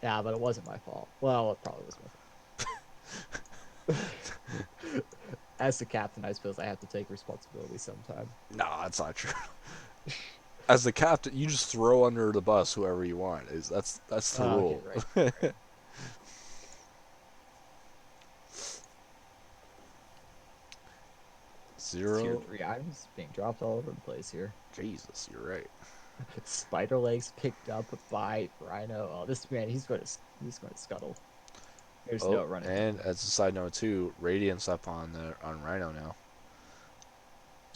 S2: yeah, but it wasn't my fault. Well, it probably was my fault. As the captain, I suppose I have to take responsibility sometime.
S1: no, that's not true. As the captain, you just throw under the bus whoever you want. That's the
S2: Oh, okay,
S1: rule.
S2: right. Right. Tier
S1: Zero.
S2: 3 items being dropped all over the place here.
S1: Jesus, you're right.
S2: Spider legs picked up by Rhino. Oh, this man, he's going to scuttle. There's
S1: Oh,
S2: no running from
S1: and
S2: him.
S1: as a side note too, Radiant's up on Rhino now.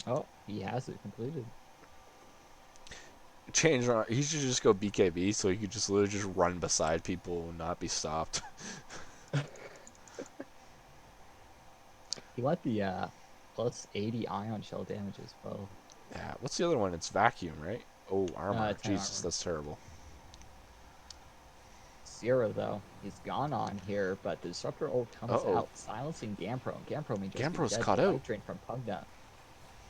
S2: Oh, he has it completed.
S1: Change. He should just go BKB so he could just literally just run beside people and not be stopped.
S2: He went the plus 80 ion shell damage as well.
S1: Yeah. What's the other one? It's vacuum, right? Oh, armor.
S2: 10
S1: Jesus,
S2: armor.
S1: that's terrible.
S2: Zero though, he's gone on here, but the disruptor ult
S1: Uh
S2: comes
S1: oh.
S2: out, silencing Gampro. And Gampro may just be
S1: Gampro's
S2: dead
S1: caught
S2: to
S1: out.
S2: life drain from Pugna.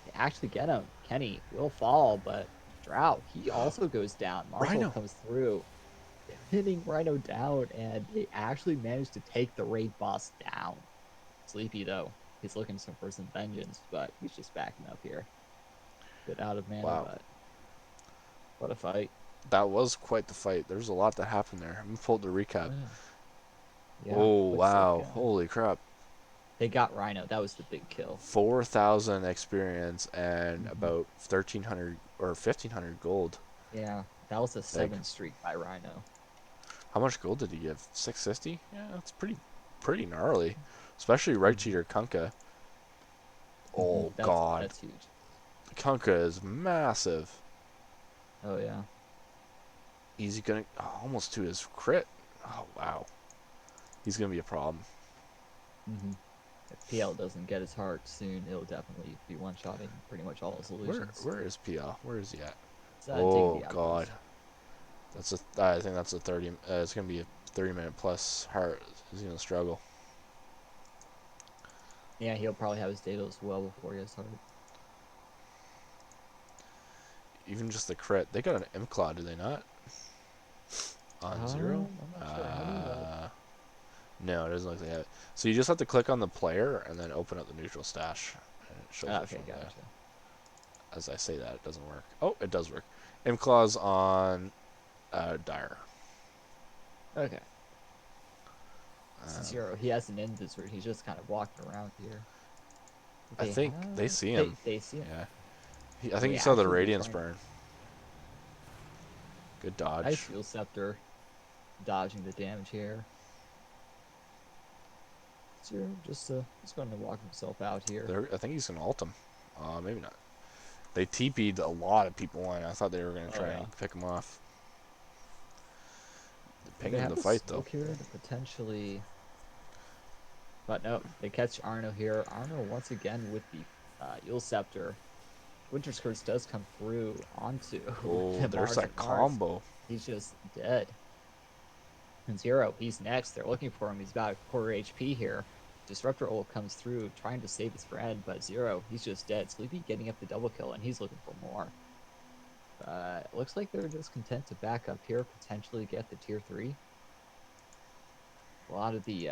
S2: They actually get him. Kenny will fall, but Drow, he also goes down. Marshall
S1: Rhino.
S2: comes through, pinning Rhino down, and they actually managed to take the raid boss down. Sleepy though, he's looking for some vengeance, but he's just backing up here. Bit out of mana,
S1: Wow.
S2: but what a fight.
S1: That was quite the fight. There's a lot that happened there. I'm gonna pull the recap.
S2: Oh, yeah. Yeah,
S1: Oh
S2: looks like
S1: wow. Holy crap.
S2: they got Rhino. That was the big kill.
S1: 4,000 experience and about 1,300 or 1,500 gold.
S2: Yeah, that was a
S1: Like,
S2: 7 streak by Rhino.
S1: how much gold did he give? 650? Yeah, that's pretty gnarly. Especially right to your Kunkka. Oh
S2: That's
S1: god.
S2: that's huge.
S1: Kunkka is massive.
S2: Oh yeah.
S1: He's gonna almost to his crit. Oh wow. He's gonna be a problem.
S2: If PL doesn't get his heart soon, it'll definitely be one-shotting pretty much all his illusions.
S1: Where is PL? Where is he at?
S2: It's,
S1: Oh
S2: Dignity
S1: god.
S2: Outpost.
S1: I think that's a 30. It's gonna be a 30-minute plus heart. He's gonna struggle.
S2: Yeah, he'll probably have his data as well before he has heart.
S1: Even just the crit. They got an Imclaw, do they not? On zero?
S2: I'm not sure. How do you know?
S1: No, it doesn't look like they have it. So you just have to click on the player and then open up the neutral stash. And it shows it
S2: Okay,
S1: from there.
S2: gotcha.
S1: As I say that, it doesn't work. Oh, it does work. Imclaw's on Dire.
S2: Okay. Zero. He hasn't ended this route. He's just kind of walking around here.
S1: I think they see him.
S2: They see him.
S1: Yeah. I think
S2: They
S1: he saw the
S2: actually
S1: Radiance
S2: trying-
S1: burn. Good dodge.
S2: Nice Fuel Scepter. Dodging the damage here. Zero just he's going to walk himself out here.
S1: I think he's going to ult him. Maybe not. They TP'd a lot of people in. I thought they were going to try and pick him off. They're
S2: They
S1: picking
S2: have
S1: the
S2: a
S1: fight, though.
S2: smoke here to potentially. But no, they catch Arno here. Arno once again with the Yule Scepter. Winter's Curse does come through onto.
S1: Oh,
S2: the
S1: there's
S2: Mars
S1: that
S2: and Mars.
S1: combo.
S2: He's just dead. And Zero, he's next. They're looking for him. He's about quarter HP here. Disruptor ult comes through, trying to save his friend, but Zero, he's just dead. Sleepy getting up the double kill, and he's looking for more. It looks like they're just content to back up here, potentially get the tier 3. A lot of the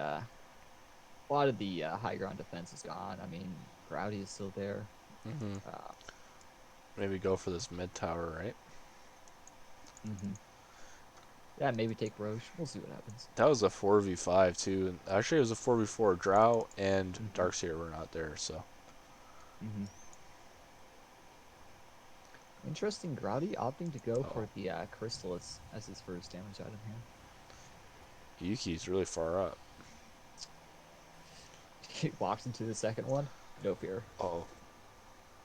S2: high ground defense is gone. I mean, Growdy is still there.
S1: Maybe go for this mid tower, right?
S2: Yeah, maybe take Roche. We'll see what happens.
S1: That was a 4v5 too. Actually, it was a 4v4. Drow and Darkseer were not there, so.
S2: Interesting, Growdy opting to go
S1: Oh,
S2: for the Chrysalis as his first damage item here.
S1: Yuki's really far up.
S2: He walks into the second one, no fear.
S1: Oh,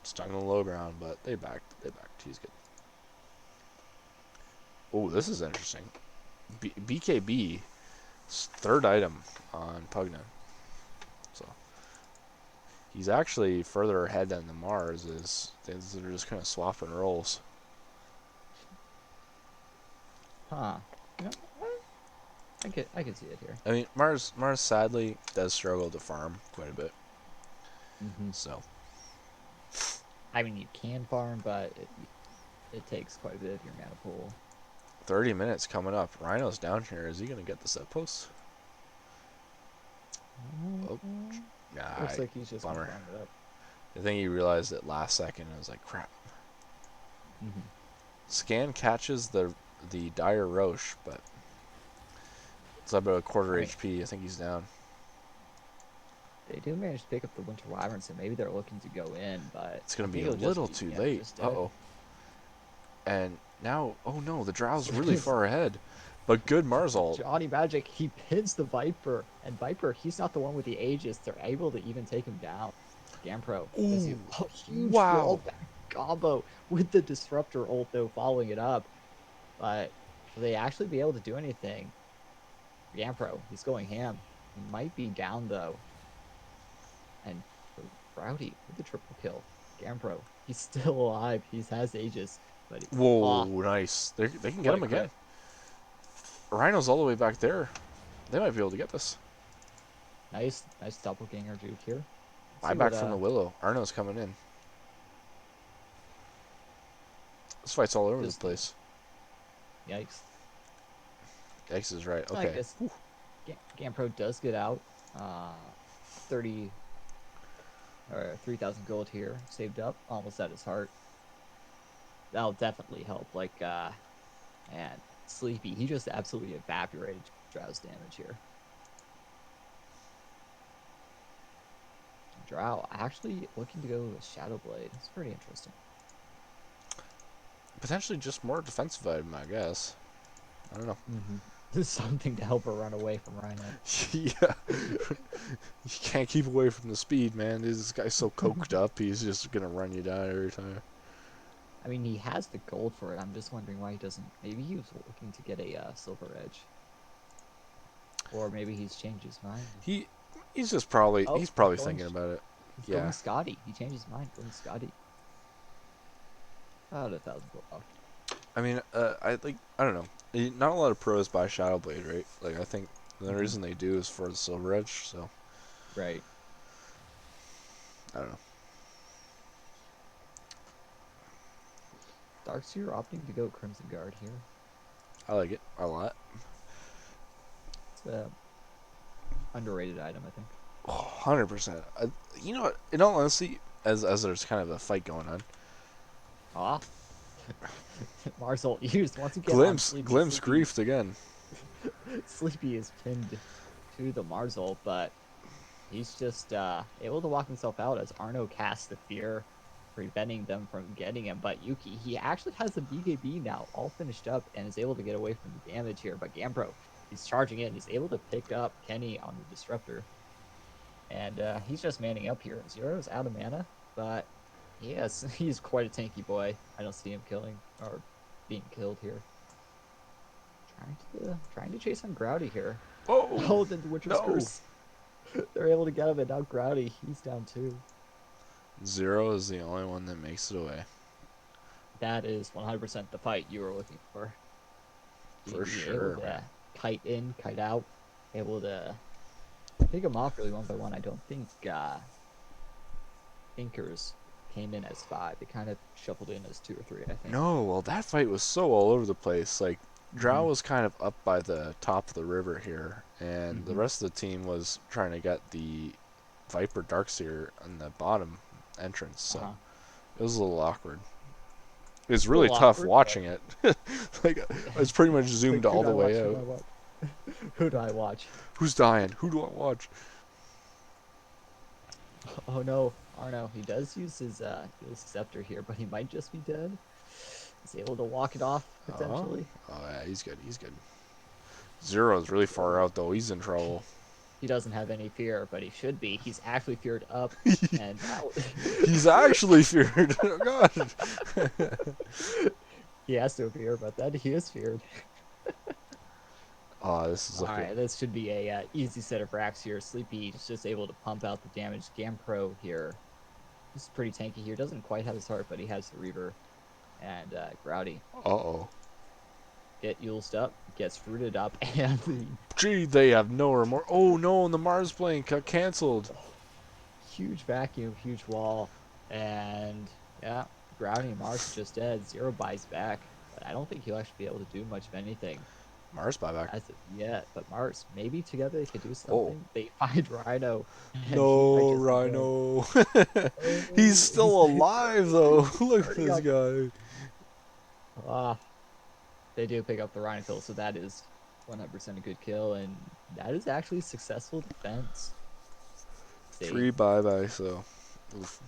S1: stuck on the low ground, but they backed. They backed. He's good. Oh, this is interesting. BKB, third item on Pugna. So he's actually further ahead than the Mars is. They're just kind of swapping roles.
S2: Huh. You know, I could see it here.
S1: I mean, Mars sadly does struggle to farm quite a bit.
S2: Mm-hmm.
S1: So
S2: I mean, you can farm, but it takes quite a bit of your mana pool.
S1: 30 minutes coming up. Rhino's down here. Is he gonna get the set post? Oh, nah,
S2: Looks like he's just gonna
S1: bummer.
S2: farm it up.
S1: I think he realized it last second and was like, crap.
S2: Mm-hmm.
S1: Scan catches the dire Roche, but it's about a quarter
S2: I mean,
S1: HP. I think he's down.
S2: they do manage to pick up the Winter Wyvern, so maybe they're looking to go in, but
S1: It's gonna
S2: I
S1: be
S2: think
S1: a
S2: it'll just
S1: little
S2: be
S1: too
S2: yeah,
S1: late.
S2: just
S1: Uh
S2: dead.
S1: oh. And now, oh no, the Drow's really far ahead. But good Mars ult.
S2: Johnny Magic, he pins the Viper, and Viper, he's not the one with the Aegis. They're able to even take him down. Gampro does
S1: Ooh,
S2: a huge
S1: wow.
S2: wallback combo with the Disruptor ult, though, following it up. But will they actually be able to do anything? Gampro, he's going ham. He might be down, though. And Rowdy with the triple kill. Gampro, he's still alive. He has Aegis. But
S1: Whoa, nice. They can get
S2: what a
S1: him again.
S2: crit.
S1: Rhino's all the way back there. They might be able to get this.
S2: Nice doppelganger juke here. Let's see
S1: Buyback
S2: what
S1: from the Willow. Arno's coming in. This fight's all over the
S2: just
S1: place.
S2: yikes.
S1: X is right.
S2: I
S1: Okay.
S2: guess Gampro does get out. 30 or 3,000 gold here saved up, almost at his heart. That'll definitely help. Like, man, Sleepy, he just absolutely evaporated Drow's damage here. Drow actually looking to go with Shadow Blade. It's pretty interesting.
S1: Potentially just more defensive item, I guess. I don't know.
S2: Something to help her run away from Rhino.
S1: Yeah. You can't keep away from the speed, man. This guy's so coked up, he's just gonna run you down every time.
S2: I mean, he has the gold for it. I'm just wondering why he doesn't. Maybe he was looking to get a Silver Edge. Or maybe he's changed his mind.
S1: He's just probably
S2: Oh,
S1: he's probably
S2: going,
S1: thinking about it.
S2: he's
S1: Yeah.
S2: going Scotty. He changed his mind, going Scotty. About 1,000 gold.
S1: I mean, I don't know. Not a lot of pros buy Shadow Blade, right? Like I think the reason they do is for the Silver Edge, so
S2: Right.
S1: I don't know.
S2: Darkseer opting to go Crimson Guard here.
S1: I like it a lot.
S2: It's a underrated item, I think.
S1: Oh, 100%. You know what? In all honesty, as there's kind of a fight going on,
S2: Ah. Marzol used once again.
S1: Glimpse
S2: Sleepy.
S1: griefed again.
S2: Sleepy is pinned to the Marzol, but he's just able to walk himself out as Arno casts the fear, preventing them from getting him. But Yuki, he actually has the BKB now, all finished up, and is able to get away from the damage here. But Gampro, he's charging in. He's able to pick up Kenny on the Disruptor. And he's just manning up here. Zero's out of mana, but yes, he's quite a tanky boy. I don't see him killing or being killed here. Trying to chase on Growdy here.
S1: Oh,
S2: The Witcher's
S1: no.
S2: Curse. They're able to get him, and now Growdy, he's down too.
S1: Zero is the only one that makes it away.
S2: That is 100% the fight you were looking for.
S1: For sure,
S2: Able to
S1: man.
S2: kite in, kite out. Able to pick him off really one by one. I don't think Thinkers came in as 5. They kind of shuffled in as 2 or 3, I think.
S1: No, well, that fight was so all over the place. Like, Drow was kind of up by the top of the river here, and the rest of the team was trying to get the Viper Darkseer on the bottom entrance, so it was a little awkward. It was really tough
S2: awkward,
S1: watching it. Like, I was pretty much zoomed
S2: Like,
S1: all the way out.
S2: Who do I watch?
S1: Who's dying? Who do I watch?
S2: Oh no, Arno. He does use his scepter here, but he might just be dead. He's able to walk it off
S1: Oh,
S2: potentially.
S1: oh yeah, he's good. He's good. Zero's really far out though. He's in trouble.
S2: He doesn't have any fear, but he should be. He's actually feared up, and
S1: He's actually feared. Oh God.
S2: he has to appear, but then he is feared.
S1: Oh, this is
S2: All
S1: looking.
S2: right, this should be a easy set of racks here. Sleepy is just able to pump out the damage. Gampro here, this is pretty tanky here. Doesn't quite have his heart, but he has the Reaver. And Growdy
S1: Uh-oh.
S2: get used up, gets rooted up, and the
S1: Gee, they have no remorse. Oh no, and the Mars plane got canceled.
S2: huge vacuum, huge wall, and yeah, Growdy and Mars just dead. Zero buys back, but I don't think he'll actually be able to do much of anything
S1: Mars buyback.
S2: as of yet. But Mars, maybe together they could do
S1: Oh.
S2: something. They find Rhino, and he might
S1: No,
S2: just be dead.
S1: Rhino.
S2: Oh,
S1: He's still alive though. Look at
S2: Hurry
S1: this
S2: up.
S1: guy.
S2: Ah, they do pick up the Rhino kill, so that is 100% a good kill, and that is actually successful defense. They,
S1: 3 buybacks though. Oof.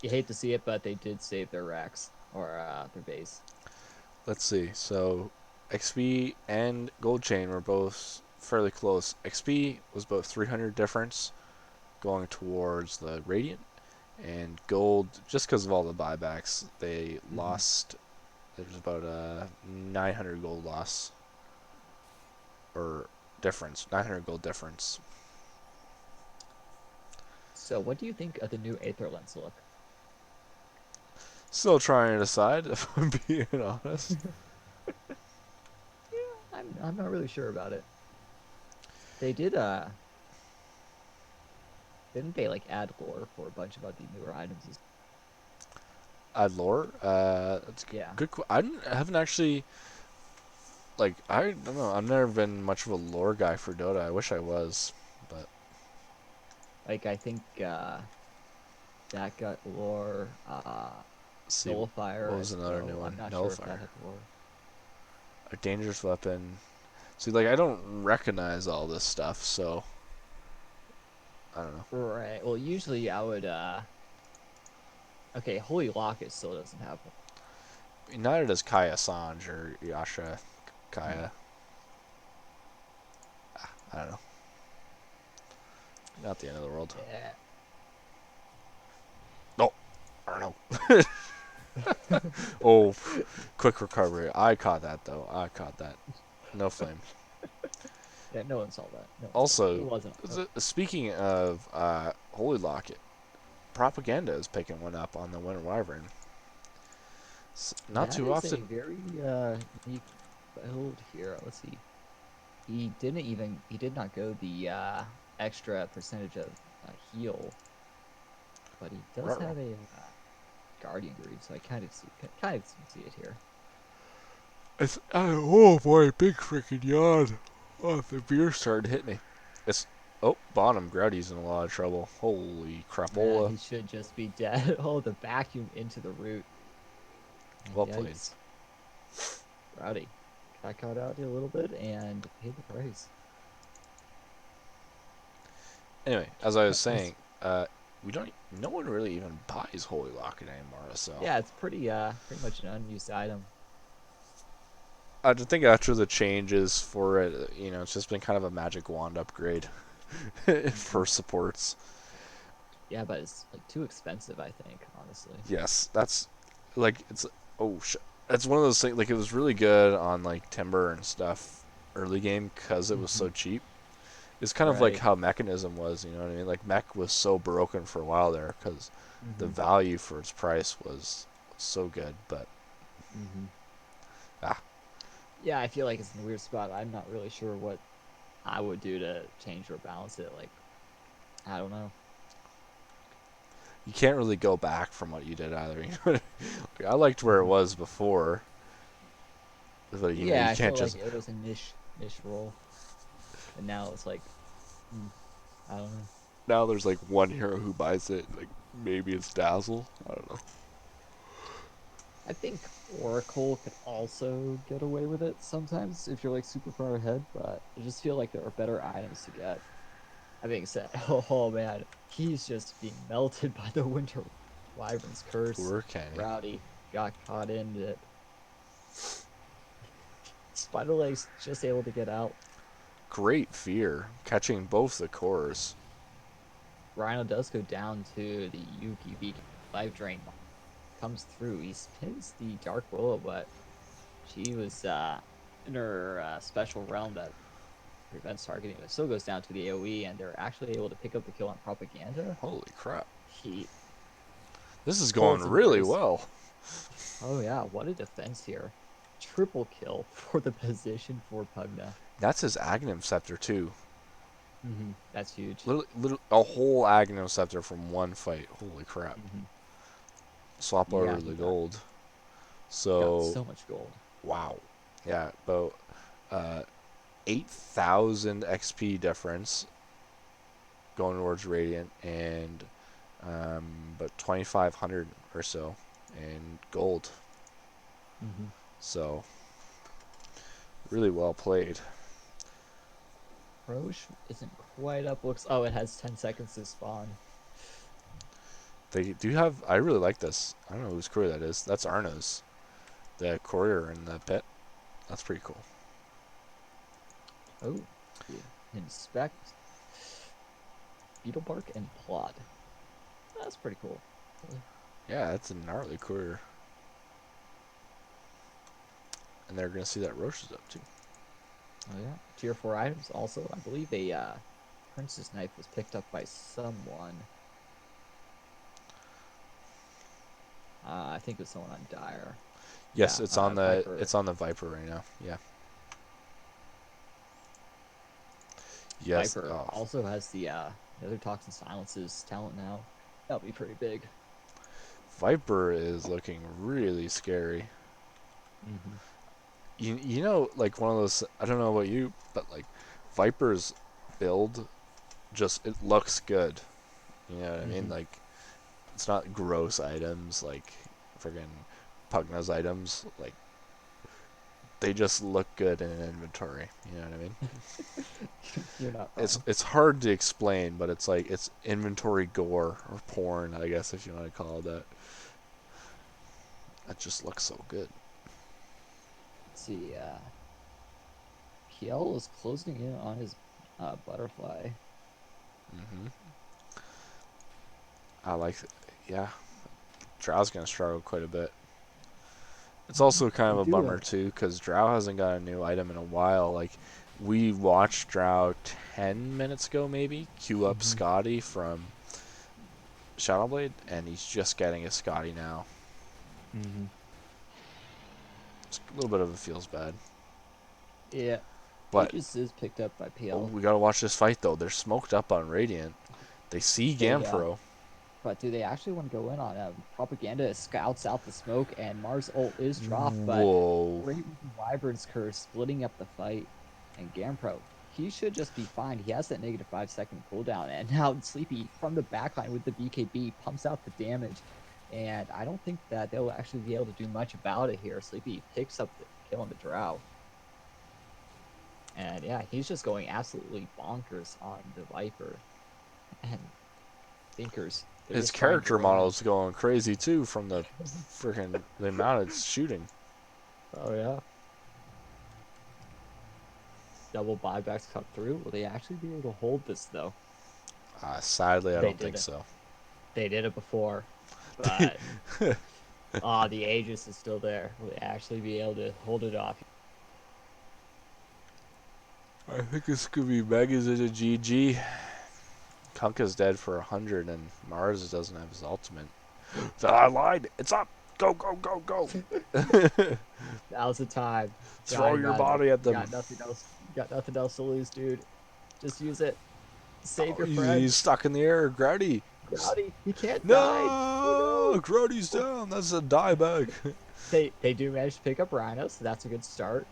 S2: you hate to see it, but they did save their racks or their base.
S1: Let's see. So, XP and Gold Chain were both fairly close. XP was about 300 difference going towards the Radiant, and Gold, just because of all the buybacks, they lost. There's about a 900 gold loss or difference. 900 gold difference.
S2: So, what do you think of the new Aether Lens look?
S1: Still trying to decide if I'm being honest.
S2: I'm not really sure about it. They did didn't they like add lore for a bunch of the newer items?
S1: Add lore. That's
S2: Yeah.
S1: good. I haven't actually. Like, I don't know. I've never been much of a lore guy for Dota. I wish I was, but
S2: Like I think that got lore.
S1: see,
S2: Nullifier.
S1: what was another new
S2: well.
S1: one?
S2: I'm not sure if
S1: Nullifier.
S2: that had lore.
S1: A dangerous weapon. See, like, I don't recognize all this stuff, so I don't know.
S2: Right. Well, usually I would. Okay, Holy Locket still doesn't have one.
S1: Neither does Kaya Sanj or Yasha Kaya. I don't know. Not the end of the world.
S2: Yeah.
S1: No, I don't know. Oh, quick recovery. I caught that though. I caught that. No flame.
S2: Yeah, no one saw that. No one saw that. It
S1: Also,
S2: wasn't.
S1: speaking of Holy Locket, propaganda is picking one up on the Winter Wyvern. Not
S2: That
S1: too
S2: is
S1: often.
S2: a very unique build here. Let's see. He did not go the extra percentage of heal, but he does
S1: Ruh-roh.
S2: have a Guardian Greave, so I kind of see it here.
S1: Oh boy, big freaking yawn. Oh, the beer started to hit me. Bottom Grouty's in a lot of trouble. Holy crapola.
S2: Yeah, he should just be dead. Oh, the vacuum into the root.
S1: Well played.
S2: Yikes. Rowdy got caught out here a little bit and paid the price.
S1: Anyway, as I was saying, no one really even buys Holy Locket anymore, so.
S2: Yeah, it's pretty much an unused item.
S1: I think after the changes for it, it's just been kind of a magic wand upgrade for supports.
S2: Yeah, but it's like too expensive, I think, honestly.
S1: Yes, that's like it's one of those things. Like, it was really good on like Timber and stuff early game because it was so cheap. It's kind of like
S2: Right.
S1: how Mechanism was, you know what I mean? Like, Mech was so broken for a while there because the value for its price was so good, but
S2: Yeah, I feel like it's in a weird spot. I'm not really sure what I would do to change or balance it. Like, I don't know.
S1: you can't really go back from what you did either. Like, I liked where it was before, but you
S2: I
S1: can't
S2: feel
S1: just.
S2: like it was a niche role, and now it's like, I don't know.
S1: Now there's like one hero who buys it. Like, maybe it's Dazzle. I don't know.
S2: I think Oracle could also get away with it sometimes if you're like super far ahead, but I just feel like there are better items to get. That being said, oh man, he's just being melted by the Winter Wyvern's curse.
S1: Poor Kenny.
S2: Rowdy got caught in it. Spiderleg's just able to get out.
S1: Great fear, catching both the cores.
S2: Rhino does go down to the Yuki Beacon. Life Drain comes through. He spins the Dark Willow, but she was in her special realm that prevents targeting. But it still goes down to the AoE, and they're actually able to pick up the kill on Propaganda.
S1: Holy crap.
S2: He
S1: This is going
S2: holds him
S1: really
S2: first.
S1: well.
S2: Oh yeah, what a defense here. Triple kill for the position for Pugna.
S1: That's his Aghanim Scepter, too.
S2: That's huge.
S1: Literally, a whole Aghanim Scepter from one fight. Holy crap. Swap
S2: Yeah,
S1: over
S2: he
S1: the
S2: got
S1: gold.
S2: got
S1: So,
S2: so much gold.
S1: wow. Yeah, about 8,000 XP difference going towards Radiant, and about 2,500 or so in gold. So, really well played.
S2: Roche isn't quite up. Oh, it has 10 seconds to spawn.
S1: They do have. I really like this. I don't know whose courier that is. That's Arna's. The courier in the pit. That's pretty cool.
S2: Oh, yeah. Inspect, Beetlebark, and Plot. That's pretty cool.
S1: Yeah, that's a gnarly courier. And they're gonna see that Roche is up too.
S2: Oh yeah. Tier 4 items also. I believe a Prince's Knife was picked up by someone. I think it was someone on Dire.
S1: Yes,
S2: Yeah,
S1: it's on the
S2: Viper.
S1: it's on the Viper right now. Yeah. Yes.
S2: Viper
S1: Oh.
S2: also has the other Toxin Silences talent now. That'll be pretty big.
S1: Viper is looking really scary. You know, like one of those. I don't know about you, but like Viper's build, just it looks good. You know what I mean? Like it's not gross items like friggin' Pugna's items. Like they just look good in an inventory. You know what I mean?
S2: You're not wrong.
S1: It's hard to explain, but it's like it's inventory gore or porn, I guess if you want to call it that. It just looks so good.
S2: Let's see. PL is closing in on his butterfly.
S1: I like, yeah. Drow's gonna struggle quite a bit. It's also kind of a bummer too, because Drow hasn't got a new item in a while. Like, we watched Drow 10 minutes ago, maybe, queue up Scotty from Shadowblade, and he's just getting a Scotty now. It's a little bit of it feels bad.
S2: Yeah.
S1: But
S2: Aegis is picked up by PL.
S1: we gotta watch this fight though. They're smoked up on Radiant. They see Gamfro.
S2: But do they actually want to go in on Propaganda scouts out the smoke, and Mars ult is dropped, but
S1: Whoa.
S2: Great Wyvern's Curse splitting up the fight, and Gampro, he should just be fine. He has that negative 5-second cooldown, and now Sleepy from the backline with the BKB pumps out the damage, and I don't think that they'll actually be able to do much about it here. Sleepy picks up the kill on the Drow. And yeah, he's just going absolutely bonkers on the Viper. And Thinkers.
S1: His character model is going crazy too from the freaking the amount it's shooting.
S2: Oh yeah. Double buybacks cut through. Will they actually be able to hold this though?
S1: Sadly, I don't think so.
S2: They did it before, but the Aegis is still there. Will they actually be able to hold it off?
S1: I think it's gonna be Megas as a GG. Kunkka's dead for 100, and Mars doesn't have his ultimate. I lied. It's up. Go, go, go, go.
S2: Now's the time.
S1: Throw your body at them.
S2: Got nothing else. Got nothing else to lose, dude. Just use it. Save your friend.
S1: He's stuck in the air. Growdy.
S2: Growdy, he can't
S1: die.
S2: Oh,
S1: no! Growdy's down. That's a die bag.
S2: They do manage to pick up Rhino, so that's a good start.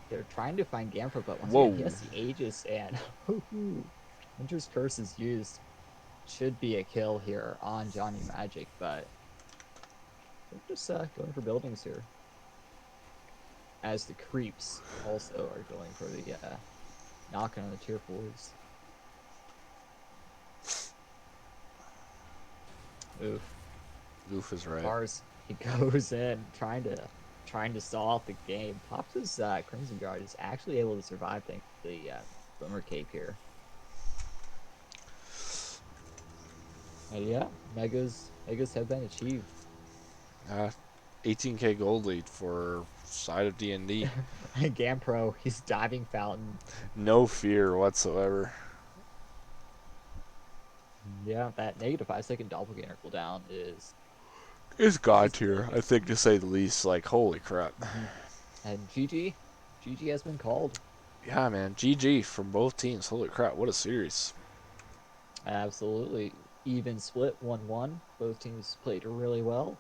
S2: They're trying to find Gamper, but once again, he has the Aegis, and Winter's Curse is used. Should be a kill here on Johnny Magic, but they're just going for buildings here. As the creeps also are going for the knocking on the tier 4s. Oof.
S1: Oof is right.
S2: He goes in trying to stall out the game. Pops his Crimson Guard is actually able to survive thanks to the Glimmer Cape here. And yeah, megas have been achieved.
S1: 18k gold lead for side of DnD.
S2: Gampro, his diving fountain.
S1: No fear whatsoever.
S2: Yeah, that -5 second doppelganger cooldown is
S1: It's god tier, I
S2: significant.
S1: think, to say the least. Like, holy crap.
S2: And GG has been called.
S1: Yeah, man. GG from both teams. Holy crap, what a series.
S2: Absolutely. Even split 1-1. Both teams played really well.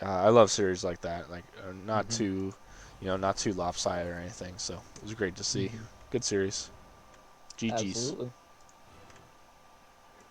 S1: I love series like that. Like, not
S2: Mm-hmm.
S1: too, not too lopsided or anything. So it was great to see.
S2: Mm-hmm.
S1: Good series. GG's.
S2: Absolutely.